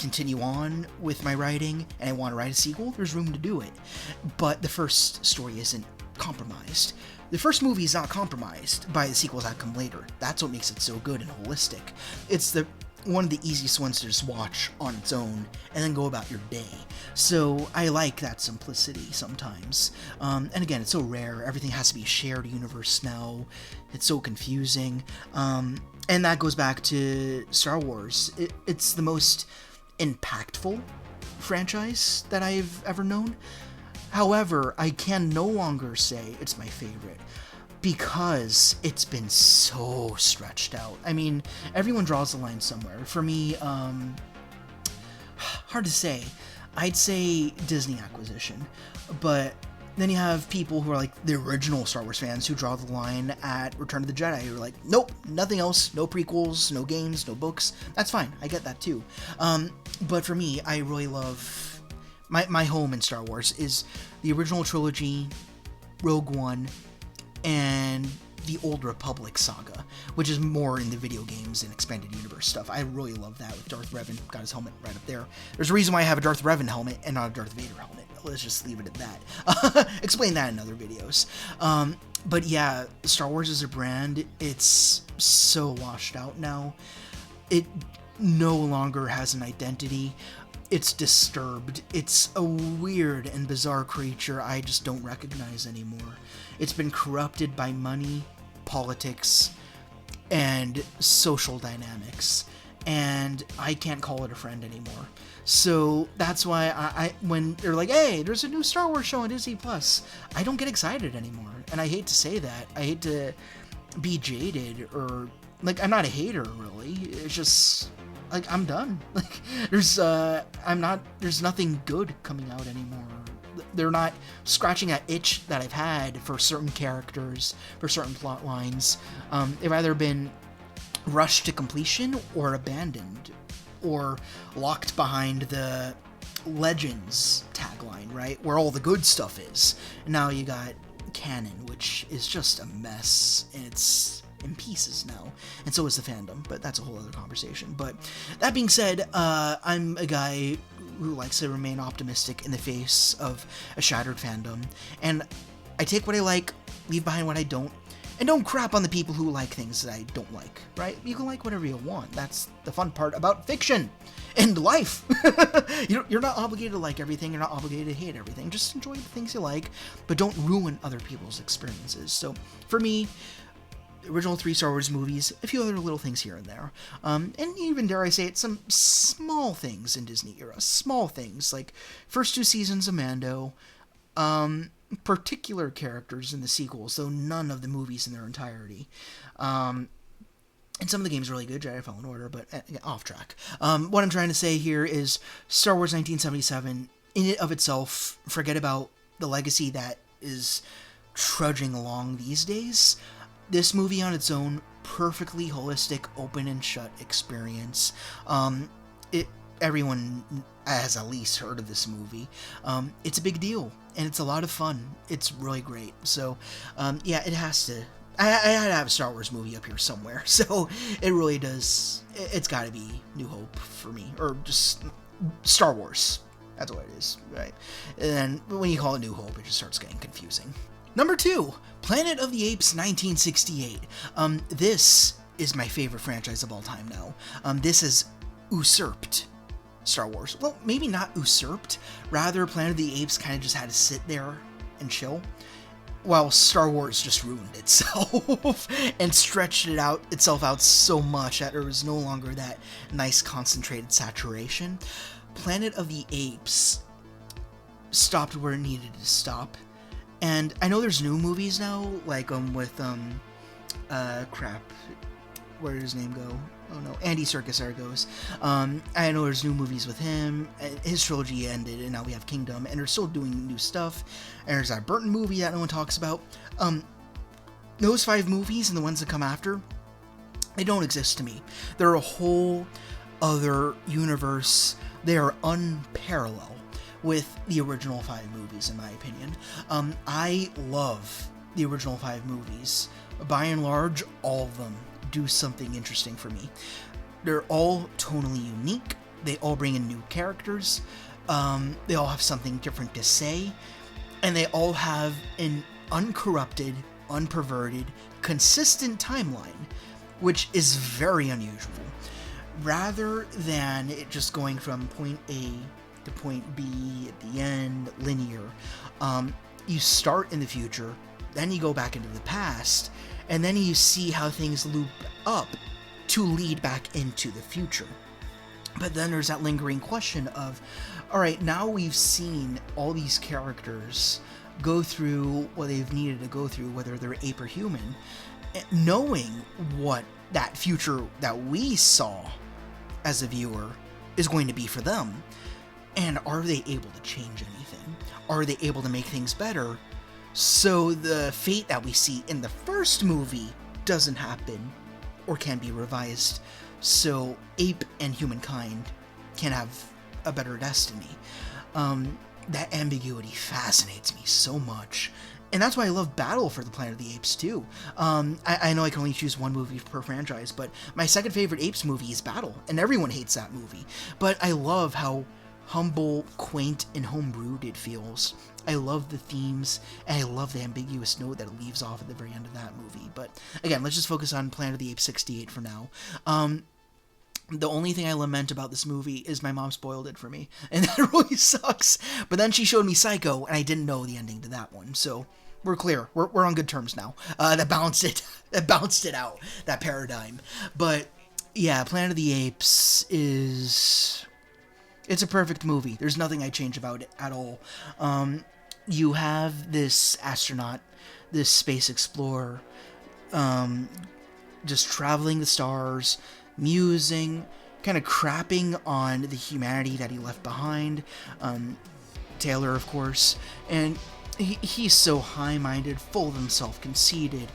continue on with my writing and I want to write a sequel, there's room to do it. But the first story isn't compromised. The first movie is not compromised by the sequels that come later. That's what makes it so good and holistic. It's the one of the easiest ones to just watch on its own and then go about your day. So I like that simplicity sometimes. And again, it's so rare. Everything has to be a shared universe now. It's so confusing. And that goes back to Star Wars. It's the most impactful franchise that I've ever known. However, I can no longer say it's my favorite, because it's been so stretched out. I mean, everyone draws the line somewhere. For me, hard to say. I'd say Disney acquisition. But then you have people who are like the original Star Wars fans who draw the line at Return of the Jedi. Who are like, nope, nothing else, no prequels, no games, no books. That's fine, I get that too. But for me, I really love... My home in Star Wars is the original trilogy, Rogue One, and the Old Republic saga, which is more in the video games and expanded universe stuff. I really love that with Darth Revan. Got his helmet right up there. There's a reason why I have a Darth Revan helmet and not a Darth Vader helmet. Let's just leave it at that. Explain that in other videos. But yeah, Star Wars as a brand, it's so washed out now. It no longer has an identity. It's disturbed. It's a weird and bizarre creature I just don't recognize anymore. It's been corrupted by money, politics, and social dynamics, and I can't call it a friend anymore. So that's why I when they're like, hey, there's a new Star Wars show on Disney Plus, I don't get excited anymore. And I hate to say that. I hate to be jaded, or like, I'm not a hater really. It's just like, I'm done. Like, there's nothing good coming out anymore. They're not scratching that itch that I've had for certain characters, for certain plot lines. They've either been rushed to completion or abandoned, or locked behind the Legends tagline, right? Where all the good stuff is. And now you got canon, which is just a mess, and it's in pieces now, and so is the fandom, but that's a whole other conversation. But that being said, I'm a guy who likes to remain optimistic in the face of a shattered fandom, and I take what I like, leave behind what I don't, and don't crap on the people who like things that I don't like, right? You can like whatever you want. That's the fun part about fiction and life. You're not obligated to like everything, you're not obligated to hate everything. Just enjoy the things you like, but don't ruin other people's experiences. So for me, the original 3 Star Wars movies, a few other little things here and there. And even, dare I say it, some small things in Disney era. Small things, like first 2 seasons of Mando, particular characters in the sequels, though none of the movies in their entirety. And some of the games are really good, Jedi Fallen Order, but off track. What I'm trying to say here is Star Wars 1977, in and of itself, forget about the legacy that is trudging along these days. This movie on its own, perfectly holistic, open and shut experience. Everyone has at least heard of this movie. It's a big deal, and it's a lot of fun. It's really great. So, yeah, it has to... I had to have a Star Wars movie up here somewhere, so it really does... It's got to be New Hope for me, or just Star Wars. That's what it is, right? And then when you call it New Hope, it just starts getting confusing. Number 2, Planet of the Apes 1968. This is my favorite franchise of all time now. This is usurped Star Wars. Well, maybe not usurped. Rather, Planet of the Apes kind of just had to sit there and chill, while Star Wars just ruined itself and stretched itself out so much that there was no longer that nice concentrated saturation. Planet of the Apes stopped where it needed to stop. And I know there's new movies now, like with where did his name go? Oh no, Andy Serkis, there it goes. I know there's new movies with him. His trilogy ended, and now we have Kingdom, and they're still doing new stuff. And there's that Burton movie that no one talks about. Those 5 movies and the ones that come after, they don't exist to me. They're a whole other universe. They are unparalleled with the original 5 movies, in my opinion. I love the original 5 movies. By and large, all of them do something interesting for me. They're all tonally unique. They all bring in new characters. They all have something different to say. And they all have an uncorrupted, unperverted, consistent timeline, which is very unusual. rather than it just going from point A to point B at the end, linear. You start in the future, then you go back into the past, and then you see how things loop up to lead back into the future. But then there's that lingering question of, all right, now we've seen all these characters go through what they've needed to go through, whether they're ape or human, knowing what that future that we saw as a viewer is going to be for them. And are they able to change anything? Are they able to make things better so the fate that we see in the first movie doesn't happen or can be revised so ape and humankind can have a better destiny? That ambiguity fascinates me so much. And that's why I love Battle for the Planet of the Apes, too. I know I can only choose one movie per franchise, but my second favorite Apes movie is Battle, and everyone hates that movie. But I love how humble, quaint, and homebrewed it feels. I love the themes, and I love the ambiguous note that it leaves off at the very end of that movie. But again, let's just focus on Planet of the Apes 68 for now. The only thing I lament about this movie is my mom spoiled it for me, and that really sucks. But then she showed me Psycho, and I didn't know the ending to that one, so we're clear. We're on good terms now. That balanced it out, that paradigm. But yeah, Planet of the Apes it's a perfect movie. There's nothing I change about it at all. You have this astronaut, this space explorer, just traveling the stars, musing, kind of crapping on the humanity that he left behind. Taylor, of course, and he's so high-minded, full of himself, conceited.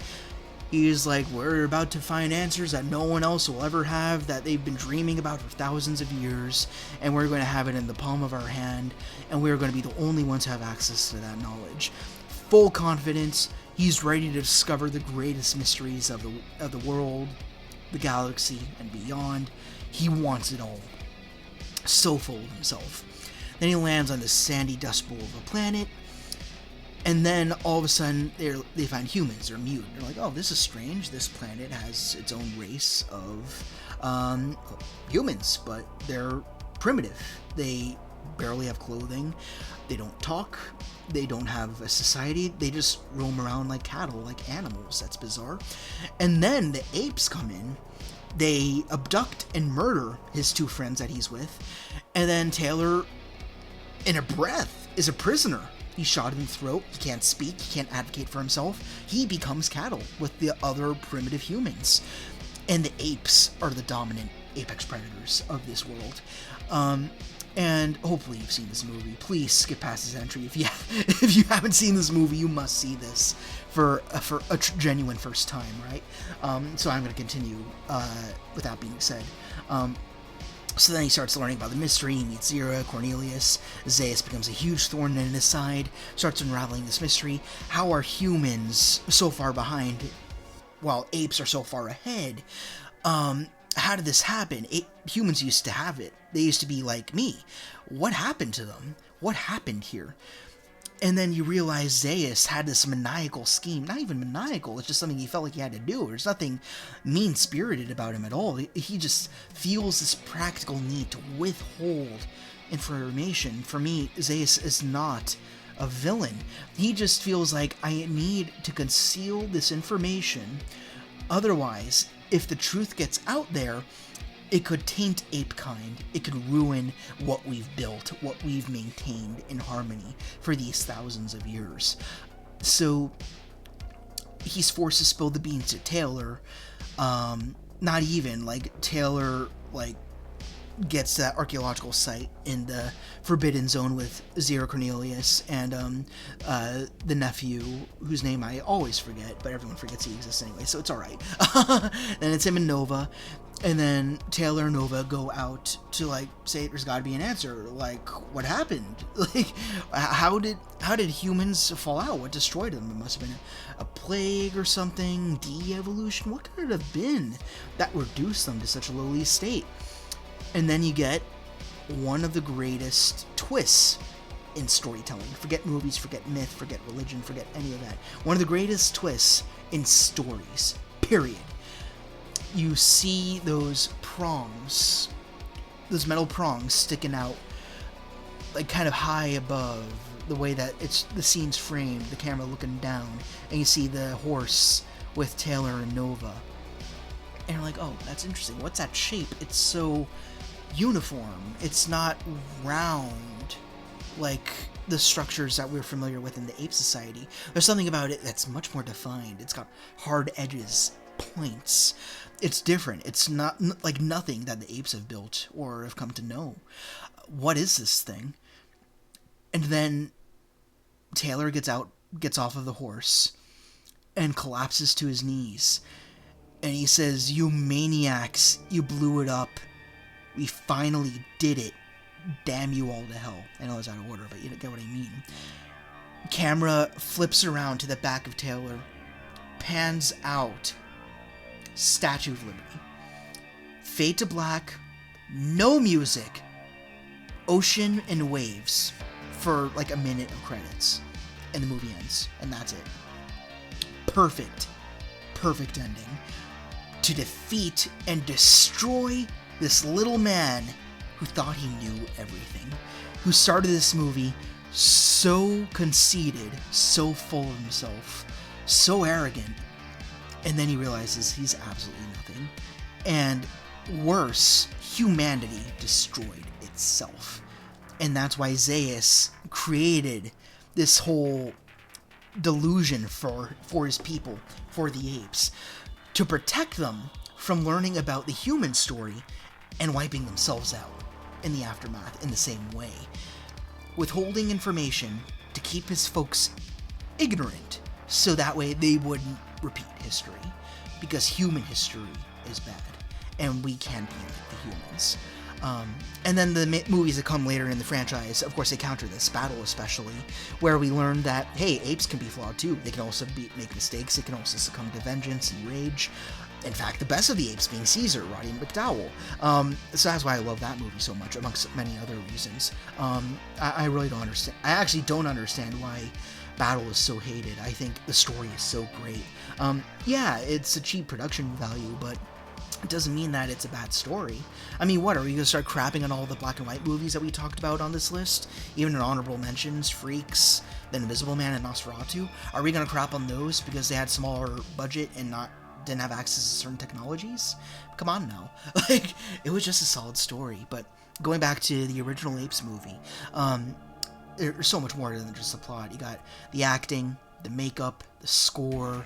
He's like, we're about to find answers that no one else will ever have, that they've been dreaming about for thousands of years, and we're going to have it in the palm of our hand, and we're going to be the only ones who have access to that knowledge. Full confidence, he's ready to discover the greatest mysteries of the world, the galaxy, and beyond. He wants it all. So full of himself. Then he lands on this sandy dust bowl of a planet, and then all of a sudden they find humans. They're mute. They're like, oh, this is strange. This planet has its own race of humans, but they're primitive. They barely have clothing. They don't talk. They don't have a society. They just roam around like cattle, like animals. That's bizarre. And then the apes come in. They abduct and murder his two friends that he's with. And then Taylor, in a breath, is a prisoner. He's shot in the throat. He can't speak. He can't advocate for himself. He becomes cattle with the other primitive humans. And the apes are the dominant apex predators of this world. And hopefully you've seen this movie. Please skip past this entry. If you haven't seen this movie, you must see this for a genuine first time, right? So I'm going to continue with that being said. So then he starts learning about the mystery. He meets Zira, Cornelius. Zaius becomes a huge thorn in his side, starts unraveling this mystery. How are humans so far behind while apes are so far ahead? How did this happen? Humans used to have it. They used to be like me. What happened to them? What happened here? And then you realize Zaius had this maniacal scheme. Not even maniacal, it's just something he felt like he had to do. There's nothing mean-spirited about him at all. He just feels this practical need to withhold information. For me, Zaius is not a villain. He just feels like, I need to conceal this information. Otherwise, if the truth gets out there, it could taint apekind. It could ruin what we've built, what we've maintained in harmony for these thousands of years. So he's forced to spill the beans to Taylor. Not even, like, Taylor, like, gets that archaeological site in the Forbidden Zone with Zira Cornelius and the nephew, whose name I always forget, but everyone forgets he exists anyway, so it's alright. Then it's him and Nova, and then Taylor and Nova go out to, like, say there's gotta be an answer. Like, what happened? Like, how did humans fall out? What destroyed them? It must have been a plague or something, de-evolution. What could it have been that reduced them to such a lowly state? And then you get one of the greatest twists in storytelling. Forget movies, forget myth, forget religion, forget any of that. One of the greatest twists in stories, period. you see those prongs, those metal prongs sticking out, like kind of high above the way that the scene's framed, the camera looking down, and you see the horse with Taylor and Nova. And you're like, oh, that's interesting. What's that shape? It's so uniform. It's not round like the structures that we're familiar with in the Ape Society. There's something about it that's much more defined. It's got hard edges, points. It's different. It's not like nothing that the apes have built or have come to know. What is this thing? And then Taylor gets off of the horse and collapses to his knees. And he says, "You maniacs, you blew it up. We finally did it. Damn you all to hell." I know it's out of order, but you get what I mean. Camera flips around to the back of Taylor, pans out. Statue of Liberty. Fade to black, no music. Ocean and waves for like a minute of credits. And the movie ends. And that's it. Perfect ending. To defeat and destroy this little man who thought he knew everything. Who started this movie so conceited, so full of himself, so arrogant, and then he realizes he's absolutely nothing. And worse, humanity destroyed itself. And that's why Zaius created this whole delusion for his people, for the apes, to protect them from learning about the human story and wiping themselves out in the aftermath in the same way. Withholding information to keep his folks ignorant so that way they wouldn't repeat history. Because human history is bad and we can't be like the humans. And then the movies that come later in the franchise, of course, they counter this, Battle especially, where we learn that, hey, apes can be flawed too. They can also make mistakes. They can also succumb to vengeance and rage. In fact, the best of the apes being Caesar, Roddy McDowell. So that's why I love that movie so much, amongst many other reasons. I really don't understand. I actually don't understand why Battle is so hated. I think the story is so great. Yeah, it's a cheap production value, but it doesn't mean that it's a bad story. I mean, what, are we going to start crapping on all the black and white movies that we talked about on this list? Even in honorable mentions, Freaks, The Invisible Man, and Nosferatu? Are we going to crap on those because they had smaller budget and didn't have access to certain technologies? Come on now. Like, it was just a solid story. But going back to the original Apes movie, there's so much more than just the plot. You got the acting, the makeup, the score,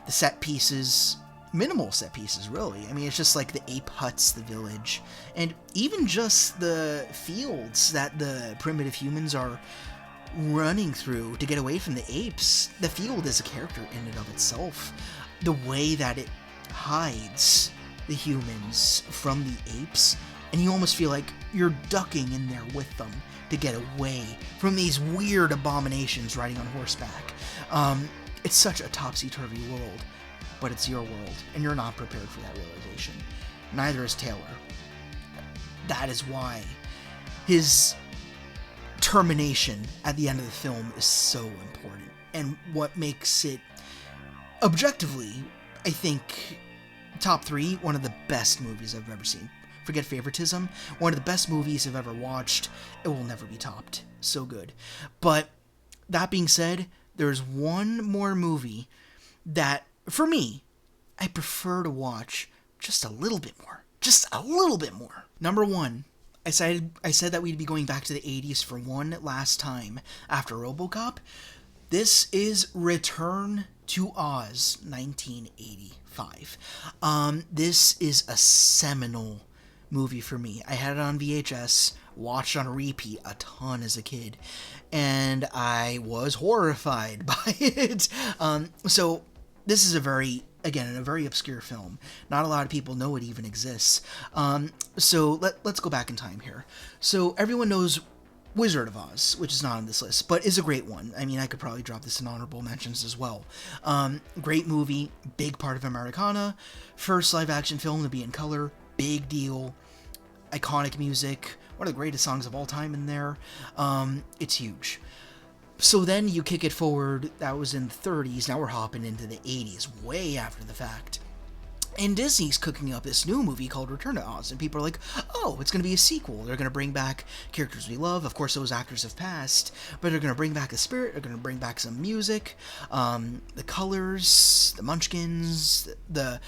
the set pieces, minimal set pieces, really. I mean, it's just like the ape huts, the village, and even just the fields that the primitive humans are running through to get away from the apes. The field is a character in and of itself. The way that it hides the humans from the apes, and you almost feel like you're ducking in there with them to get away from these weird abominations riding on horseback. It's such a topsy-turvy world. But it's your world, and you're not prepared for that realization. Neither is Taylor. That is why his termination at the end of the film is so important, and what makes it, objectively, I think, top 3, one of the best movies I've ever seen. Forget favoritism, one of the best movies I've ever watched. It will never be topped. So good. But, that being said, there's one more movie that, for me, I prefer to watch just a little bit more. Just a little bit more. Number 1, I said that we'd be going back to the 80s for one last time after RoboCop. This is Return to Oz, 1985. This is a seminal movie for me. I had it on VHS, watched on repeat a ton as a kid, and I was horrified by it. So this is a very obscure film. Not a lot of people know it even exists. So let's go back in time here. So everyone knows Wizard of Oz, which is not on this list, but is a great one. I mean, I could probably drop this in honorable mentions as well. Great movie, big part of Americana, first live-action film to be in color, big deal, iconic music, one of the greatest songs of all time in there. It's huge. So then you kick it forward, that was in the 30s, now we're hopping into the 80s, way after the fact. And Disney's cooking up this new movie called Return to Oz, and people are like, oh, it's going to be a sequel. They're going to bring back characters we love. Of course, those actors have passed, but they're going to bring back the spirit. They're going to bring back some music, the colors, the Munchkins, the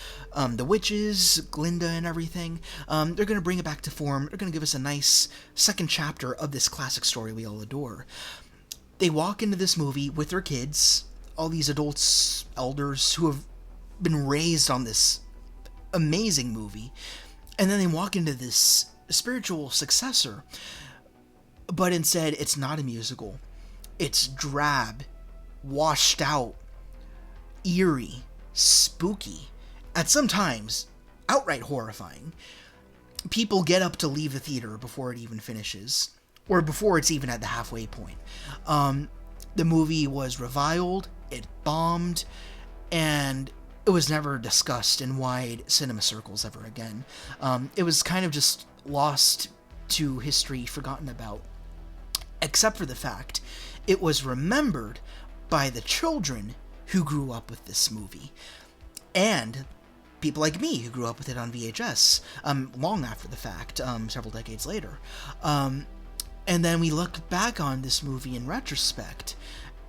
witches, Glinda, and everything. They're going to bring it back to form. They're going to give us a nice second chapter of this classic story we all adore. They walk into this movie with their kids, all these adults, elders who have been raised on this amazing movie, and then they walk into this spiritual successor, but instead it's not a musical. It's drab, washed out, eerie, spooky, at some times outright horrifying. People get up to leave the theater before it even finishes, or before it's even at the halfway point. The movie was reviled, it bombed, and it was never discussed in wide cinema circles ever again. It was kind of just lost to history, forgotten about, except for the fact it was remembered by the children who grew up with this movie, and people like me who grew up with it on VHS long after the fact, several decades later. And then we look back on this movie in retrospect,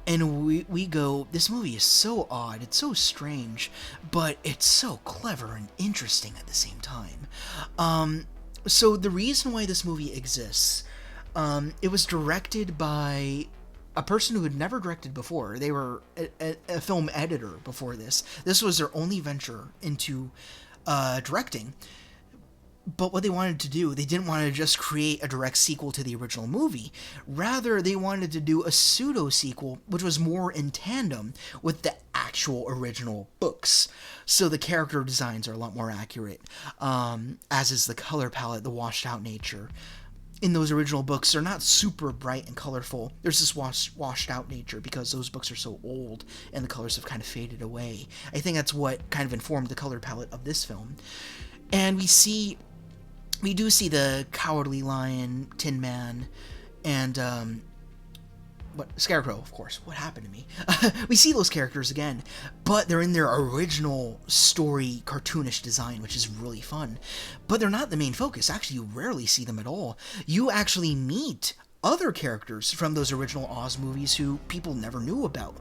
and we go, this movie is so odd, it's so strange, but it's so clever and interesting at the same time. So the reason why this movie exists, it was directed by a person who had never directed before. They were a film editor before this. This was their only venture into directing. But what they wanted to do, they didn't want to just create a direct sequel to the original movie. Rather, they wanted to do a pseudo-sequel, which was more in tandem with the actual original books. So the character designs are a lot more accurate, as is the color palette, the washed-out nature. In those original books, they're not super bright and colorful. There's this washed-out nature because those books are so old and the colors have kind of faded away. I think that's what kind of informed the color palette of this film. And we do see the Cowardly Lion, Tin Man, and, Scarecrow, of course. What happened to me? We see those characters again, but they're in their original story, cartoonish design, which is really fun. But they're not the main focus. Actually, you rarely see them at all. You actually meet other characters from those original Oz movies who people never knew about.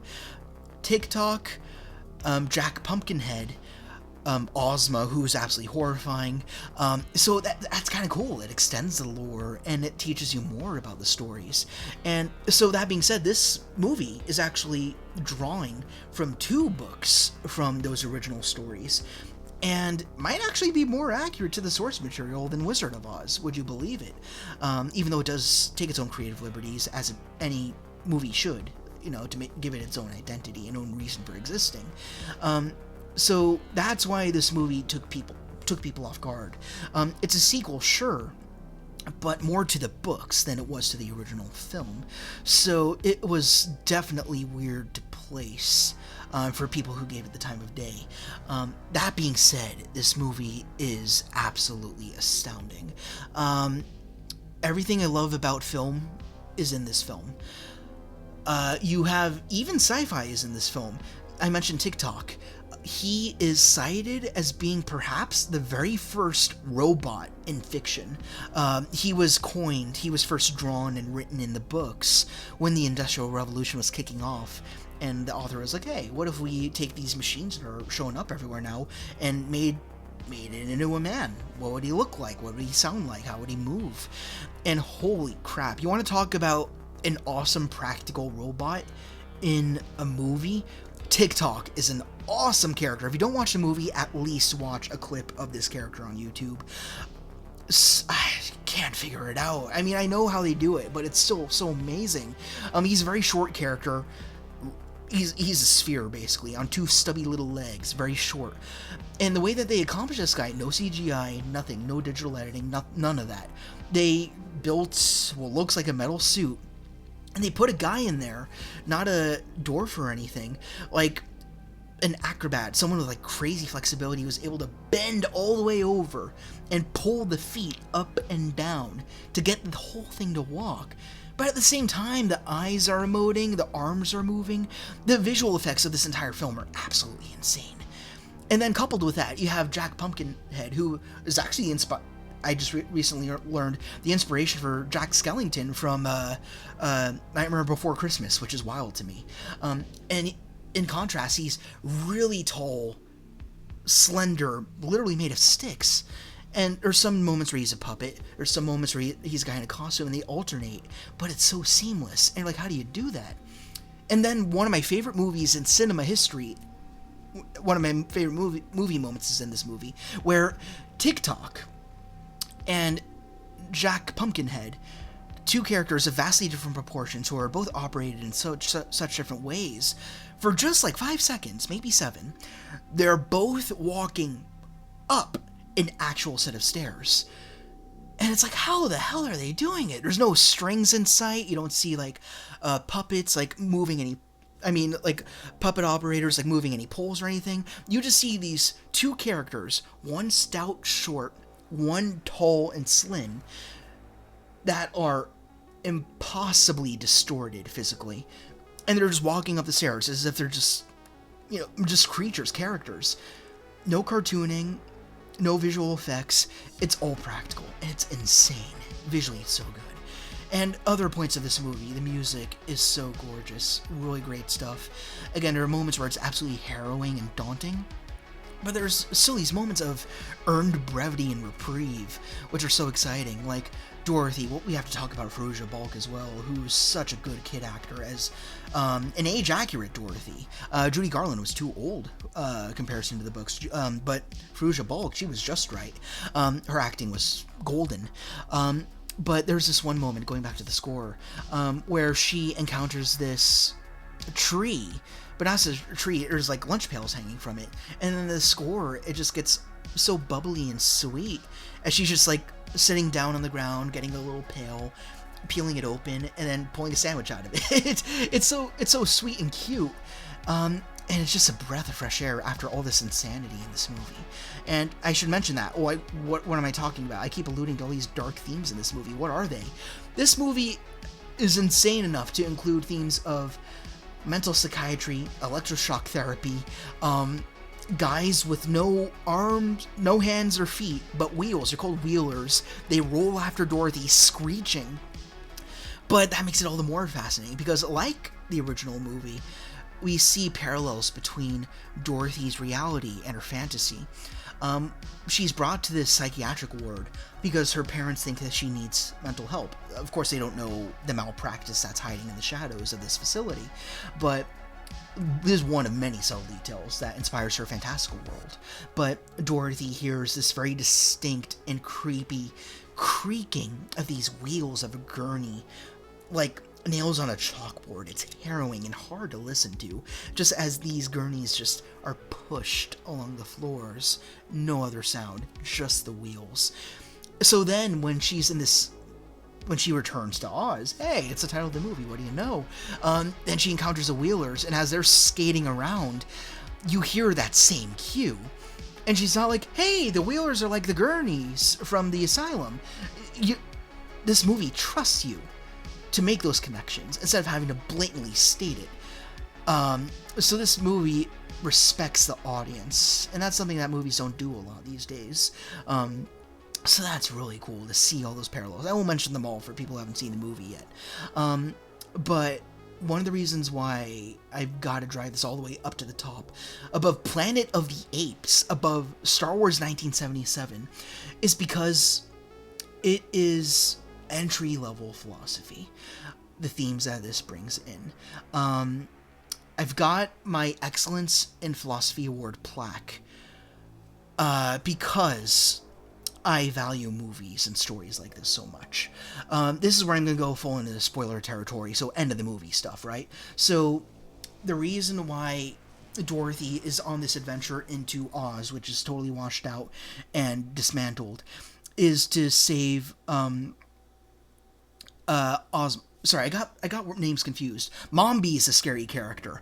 TikTok, Jack Pumpkinhead, Ozma, who's absolutely horrifying. So that's kind of cool. It extends the lore and it teaches you more about the stories. And so that being said, this movie is actually drawing from 2 books from those original stories, and might actually be more accurate to the source material than Wizard of Oz. Would you believe it? Even though it does take its own creative liberties, as any movie should, to give it its own identity and own reason for existing. So that's why this movie took people off guard. It's a sequel, sure, but more to the books than it was to the original film. So it was definitely weird to place for people who gave it the time of day. That being said, this movie is absolutely astounding. Everything I love about film is in this film. You have even sci-fi is in this film. I mentioned TikTok. He is cited as being perhaps the very first robot in fiction. He was first drawn and written in the books when the Industrial Revolution was kicking off, and the author was like, hey, what if we take these machines that are showing up everywhere now and made it into a man? What would he look like? What would he sound like? How would he move? And holy crap, you want to talk about an awesome practical robot in a movie? TikTok is an awesome character. If you don't watch the movie, at least watch a clip of this character on YouTube. I can't figure it out. I mean, I know how they do it, but it's still so amazing. He's a very short character. He's a sphere, basically, on 2 stubby little legs, very short. And the way that they accomplish this guy, no CGI, nothing, no digital editing, none of that. They built what looks like a metal suit, and they put a guy in there, not a dwarf or anything, like an acrobat, someone with like crazy flexibility, was able to bend all the way over and pull the feet up and down to get the whole thing to walk. But at the same time, the eyes are emoting, the arms are moving. The visual effects of this entire film are absolutely insane. And then coupled with that, you have Jack Pumpkinhead, who is actually I just recently learned the inspiration for Jack Skellington from Nightmare Before Christmas, which is wild to me. And in contrast, he's really tall, slender, literally made of sticks. And there's some moments where he's a puppet, there's some moments where he's a guy in a costume, and they alternate, but it's so seamless. And like, how do you do that? And then one of my favorite movies in cinema history, one of my favorite movie moments is in this movie, where TikTok and Jack Pumpkinhead, two characters of vastly different proportions who are both operated in such different ways, for just like 5 seconds, maybe 7, they're both walking up an actual set of stairs. And it's like, how the hell are they doing it? There's no strings in sight. You don't see like puppets like moving any, like puppet operators like moving any poles or anything. You just see these two characters, one stout, short, one tall and slim, that are impossibly distorted physically. And they're just walking up the stairs as if they're just, just creatures, characters. No cartooning, no visual effects. It's all practical, and it's insane. Visually, it's so good. And other points of this movie, the music is so gorgeous. Really great stuff. Again, there are moments where it's absolutely harrowing and daunting, but there's still these moments of earned brevity and reprieve, which are so exciting. Like Dorothy, we have to talk about Ferrugia Balk as well, who's such a good kid actor as an age-accurate Dorothy. Judy Garland was too old comparison to the books, but Ferrugia Balk, she was just right. Her acting was golden. But there's this one moment, going back to the score, where she encounters this tree, but not just a tree, there's like lunch pails hanging from it, and then the score, it just gets so bubbly and sweet as she's just like sitting down on the ground, getting a little pail, peeling it open, and then pulling a sandwich out of it. It's so sweet and cute, and it's just a breath of fresh air after all this insanity in this movie. And I should mention that. What am I talking about? I keep alluding to all these dark themes in this movie. What are they? This movie is insane enough to include themes of mental psychiatry, electroshock therapy, guys with no arms, no hands or feet, but wheels. They're called wheelers. They roll after Dorothy, screeching. But that makes it all the more fascinating, because like the original movie, we see parallels between Dorothy's reality and her fantasy. She's brought to this psychiatric ward because her parents think that she needs mental help. Of course, they don't know the malpractice that's hiding in the shadows of this facility, but this is one of many subtle details that inspires her fantastical world. But Dorothy hears this very distinct and creepy creaking of these wheels of a gurney, like nails on a chalkboard. It's harrowing and hard to listen to, just as these gurneys just are pushed along the floors. No other sound, just the wheels. So then when she returns to Oz, hey, it's the title of the movie, what do you know? Then she encounters the Wheelers, and as they're skating around, you hear that same cue. And she's not like, hey, the Wheelers are like the Gurneys from the asylum. This movie trusts you to make those connections instead of having to blatantly state it. So this movie respects the audience, and that's something that movies don't do a lot these days. So that's really cool to see all those parallels. I won't mention them all for people who haven't seen the movie yet. But one of the reasons why I've got to drive this all the way up to the top, above Planet of the Apes, above Star Wars 1977, is because it is entry-level philosophy, the themes that this brings in. I've got my Excellence in Philosophy Award plaque because I value movies and stories like this so much. This is where I'm going to go full into the spoiler territory, so end of the movie stuff, right? So the reason why Dorothy is on this adventure into Oz, which is totally washed out and dismantled, is to save Sorry, I got names confused. Mombi is a scary character.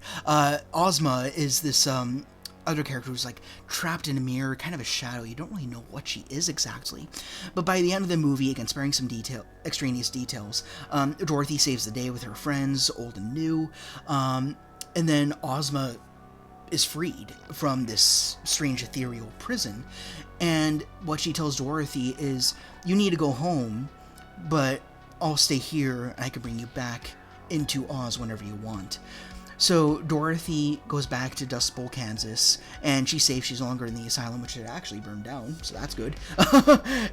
Ozma is this other character who's like trapped in a mirror, kind of a shadow. You don't really know what she is exactly. But by the end of the movie, again, sparing some extraneous details, Dorothy saves the day with her friends, old and new. And then Ozma is freed from this strange ethereal prison. And what she tells Dorothy is, you need to go home, but I'll stay here and I can bring you back into Oz whenever you want. So Dorothy goes back to Dust Bowl, Kansas, and she's safe. She's no longer in the asylum, which had actually burned down, so that's good.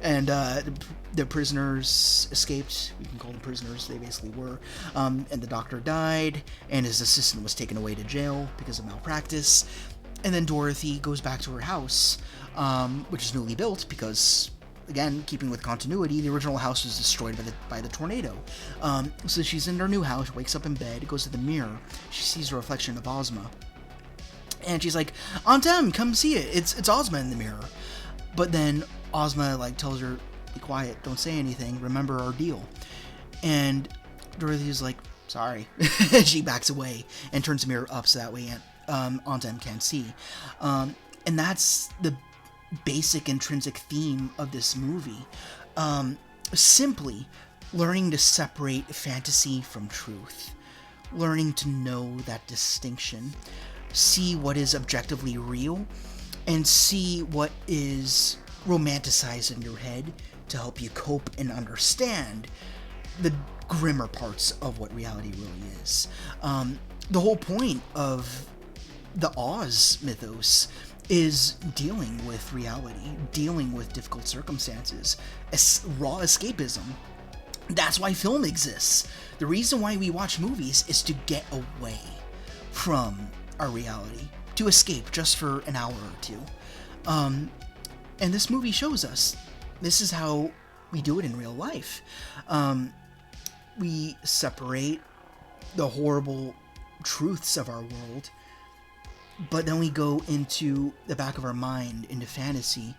And the prisoners escaped. We can call them prisoners. They basically were. And the doctor died, and his assistant was taken away to jail because of malpractice. And then Dorothy goes back to her house, which is newly built because, again, keeping with continuity, the original house was destroyed by the tornado. So she's in her new house, wakes up in bed, goes to the mirror. She sees a reflection of Ozma. And she's like, Aunt Em, come see it. It's Ozma in the mirror. But then Ozma, like, tells her, be quiet, don't say anything, remember our deal. And Dorothy's like, sorry. She backs away and turns the mirror up so that way Aunt Em can't see. And that's the basic intrinsic theme of this movie. Simply learning to separate fantasy from truth, learning to know that distinction, see what is objectively real, and see what is romanticized in your head to help you cope and understand the grimmer parts of what reality really is. The whole point of the Oz mythos is dealing with reality, dealing with difficult circumstances, raw escapism. That's why film exists. The reason why we watch movies is to get away from our reality, to escape just for an hour or two. And this movie shows us this is how we do it in real life. We separate the horrible truths of our world, but then we go into the back of our mind, into fantasy,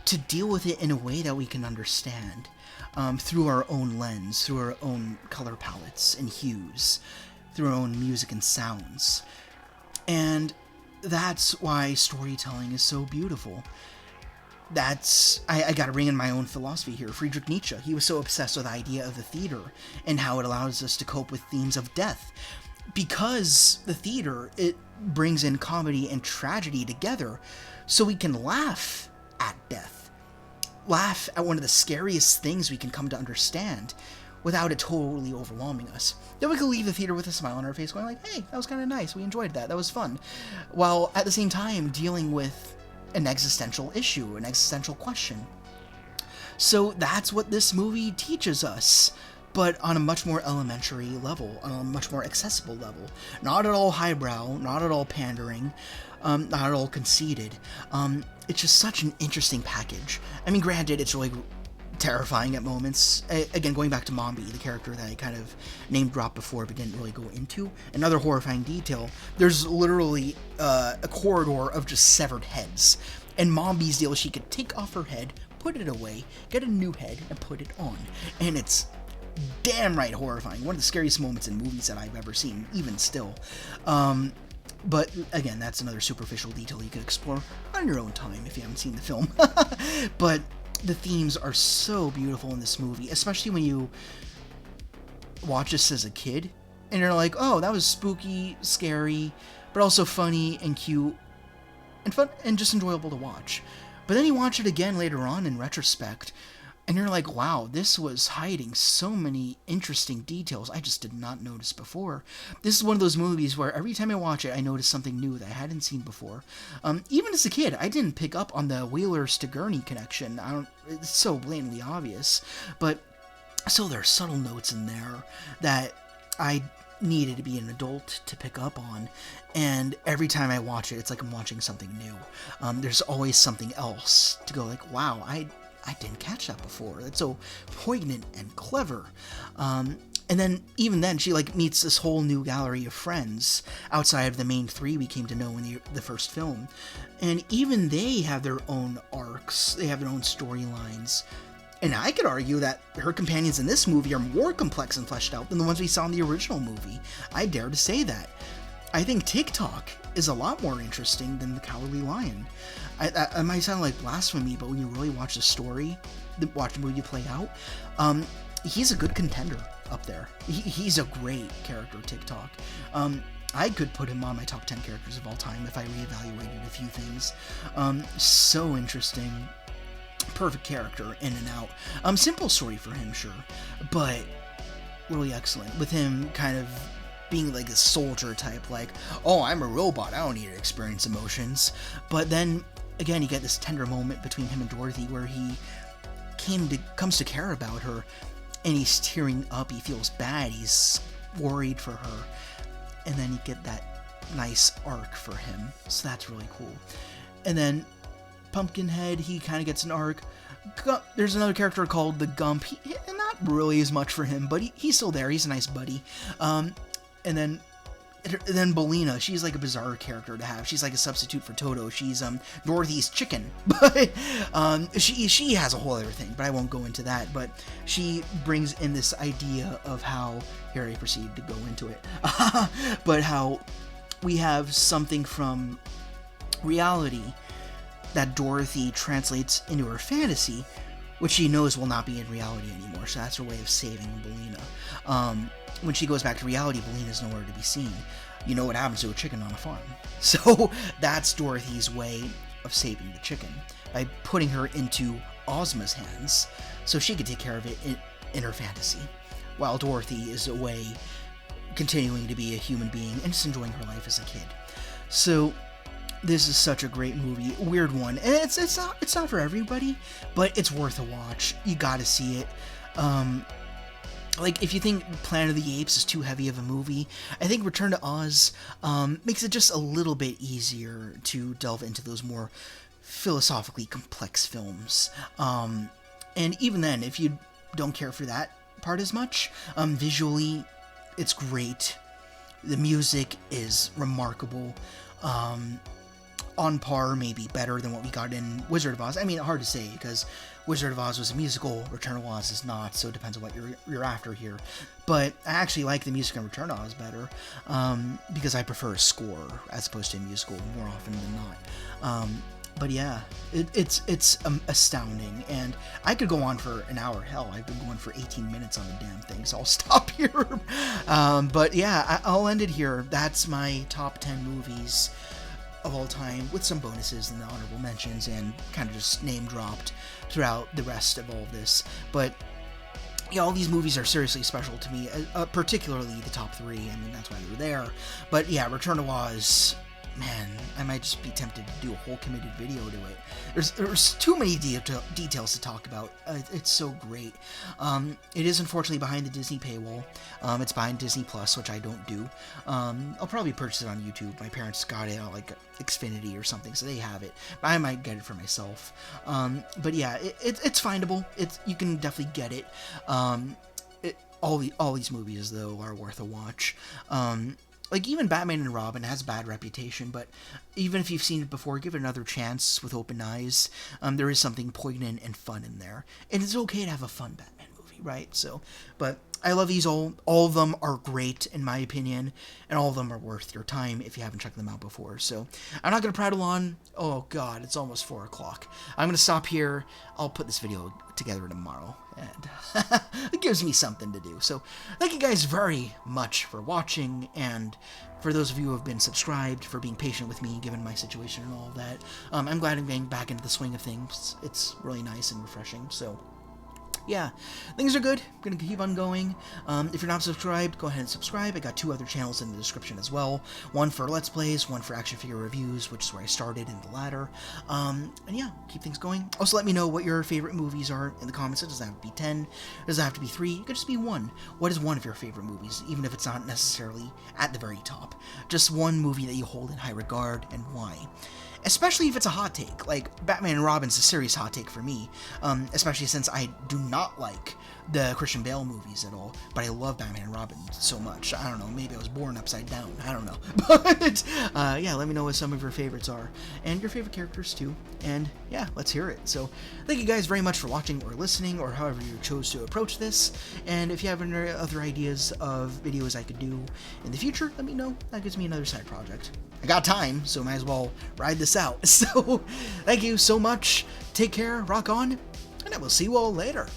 to deal with it in a way that we can understand, through our own lens, through our own color palettes and hues, through our own music and sounds. And that's why storytelling is so beautiful. I gotta bring in my own philosophy here. Friedrich Nietzsche, he was so obsessed with the idea of the theater and how it allows us to cope with themes of death. Because the theater, it brings in comedy and tragedy together, so we can laugh at death. Laugh at one of the scariest things we can come to understand without it totally overwhelming us. Then we can leave the theater with a smile on our face going like, hey, that was kind of nice, we enjoyed that was fun. While at the same time dealing with an existential issue, an existential question. So that's what this movie teaches us, but on a much more elementary level, on a much more accessible level. Not at all highbrow, not at all pandering, not at all conceited. It's just such an interesting package. I mean, granted, it's really terrifying at moments. Again, going back to Mombi, the character that I kind of name dropped before but didn't really go into, another horrifying detail, there's literally a corridor of just severed heads. And Mombi's deal is she could take off her head, put it away, get a new head, and put it on. And it's damn right horrifying. One of the scariest moments in movies that I've ever seen, even still. But again, that's another superficial detail you could explore on your own time if you haven't seen the film. But the themes are so beautiful in this movie, especially when you watch this as a kid and you're like, oh, that was spooky, scary, but also funny and cute and fun and just enjoyable to watch. But then you watch it again later on in retrospect, and you're like, wow, this was hiding so many interesting details I just did not notice before. This is one of those movies where every time I watch it, I notice something new that I hadn't seen before. Even as a kid, I didn't pick up on the Whalers to Gurney connection. It's so blatantly obvious. But still, there are subtle notes in there that I needed to be an adult to pick up on. And every time I watch it, it's like I'm watching something new. There's always something else to go like, wow, I didn't catch that before. That's so poignant and clever. And then, even then, she like meets this whole new gallery of friends outside of the main three we came to know in the first film. And even they have their own arcs. They have their own storylines. And I could argue that her companions in this movie are more complex and fleshed out than the ones we saw in the original movie. I dare to say that. I think TikTok is a lot more interesting than the Cowardly Lion. It might sound like blasphemy, but when you really watch the story, watch the movie play out, he's a good contender up there. He's a great character, TikTok. I could put him on my top 10 characters of all time if I reevaluated a few things. So interesting. Perfect character, in and out. Simple story for him, sure, but really excellent. With him kind of being like a soldier type, like, oh, I'm a robot, I don't need to experience emotions. But then, again, you get this tender moment between him and Dorothy where he comes to care about her, and he's tearing up, he feels bad, he's worried for her. And then you get that nice arc for him, so that's really cool. And then Pumpkinhead, he kind of gets an arc. There's another character called the Gump. Not really as much for him, but he's still there. He's a nice buddy. And then Belina, she's like a bizarre character to have. She's like a substitute for Toto. She's Dorothy's chicken, but she has a whole other thing. But I won't go into that. But she brings in this idea of how here I proceed to go into it, but how we have something from reality that Dorothy translates into her fantasy, which she knows will not be in reality anymore. So that's her way of saving Belina. When she goes back to reality, Belina's nowhere to be seen. You know what happens to a chicken on a farm. So that's Dorothy's way of saving the chicken, by putting her into Ozma's hands so she could take care of it in her fantasy, while Dorothy is away continuing to be a human being and just enjoying her life as a kid. So this is such a great movie, weird one, and it's not for everybody, but it's worth a watch. You gotta see it. Like, if you think Planet of the Apes is too heavy of a movie, I think Return to Oz makes it just a little bit easier to delve into those more philosophically complex films. And even then, if you don't care for that part as much, visually, it's great. The music is remarkable. On par, maybe better than what we got in Wizard of Oz. I mean, hard to say, because Wizard of Oz was a musical, Return of Oz is not, so it depends on what you're after here. But I actually like the music in Return of Oz better, because I prefer a score as opposed to a musical more often than not. But yeah, it's astounding, and I could go on for an hour. Hell, I've been going for 18 minutes on the damn thing, so I'll stop here. But yeah, I'll end it here. That's my top 10 movies of all time, with some bonuses and the honorable mentions, and kind of just name dropped throughout the rest of all of this. But yeah, all these movies are seriously special to me, particularly the top 3. I mean, that's why they're there. But yeah, Return to Oz, man, I might just be tempted to do a whole committed video to it. There's too many details to talk about. It's so great. It is unfortunately behind the Disney paywall. It's behind Disney Plus, which I don't do. I'll probably purchase it on YouTube. My parents got it on like Xfinity or something, so they have it. I might get it for myself. But yeah, it's findable. You can definitely get it. All these movies though are worth a watch. Like, even Batman and Robin has a bad reputation, but even if you've seen it before, give it another chance with open eyes. There is something poignant and fun in there. And it's okay to have a fun Batman movie, right? So, but I love these all. All of them are great, in my opinion, and all of them are worth your time if you haven't checked them out before. So, I'm not going to prattle on. Oh, God, it's almost 4 o'clock. I'm going to stop here. I'll put this video together tomorrow, and it gives me something to do. So, thank you guys very much for watching, and for those of you who have been subscribed, for being patient with me, given my situation and all of that. I'm glad I'm getting back into the swing of things. It's really nice and refreshing, so yeah, things are good. I'm going to keep on going. If you're not subscribed, go ahead and subscribe. I got 2 other channels in the description as well. One for Let's Plays, one for action figure reviews, which is where I started in the latter. And yeah, keep things going. Also, let me know what your favorite movies are in the comments. It doesn't have to be 10. It doesn't have to be 3. It could just be 1. What is one of your favorite movies, even if it's not necessarily at the very top? Just one movie that you hold in high regard, and why? Especially if it's a hot take, like Batman and Robin's a serious hot take for me, especially since I do not like the Christian Bale movies at all, but I love Batman and Robin so much. I don't know, maybe I was born upside down, I don't know. But yeah, let me know what some of your favorites are, and your favorite characters too, and yeah, let's hear it. So thank you guys very much for watching or listening, or however you chose to approach this, and if you have any other ideas of videos I could do in the future, let me know. That gives me another side project. I got time, so might as well ride this out. So thank you so much, take care, rock on, and I will see you all later.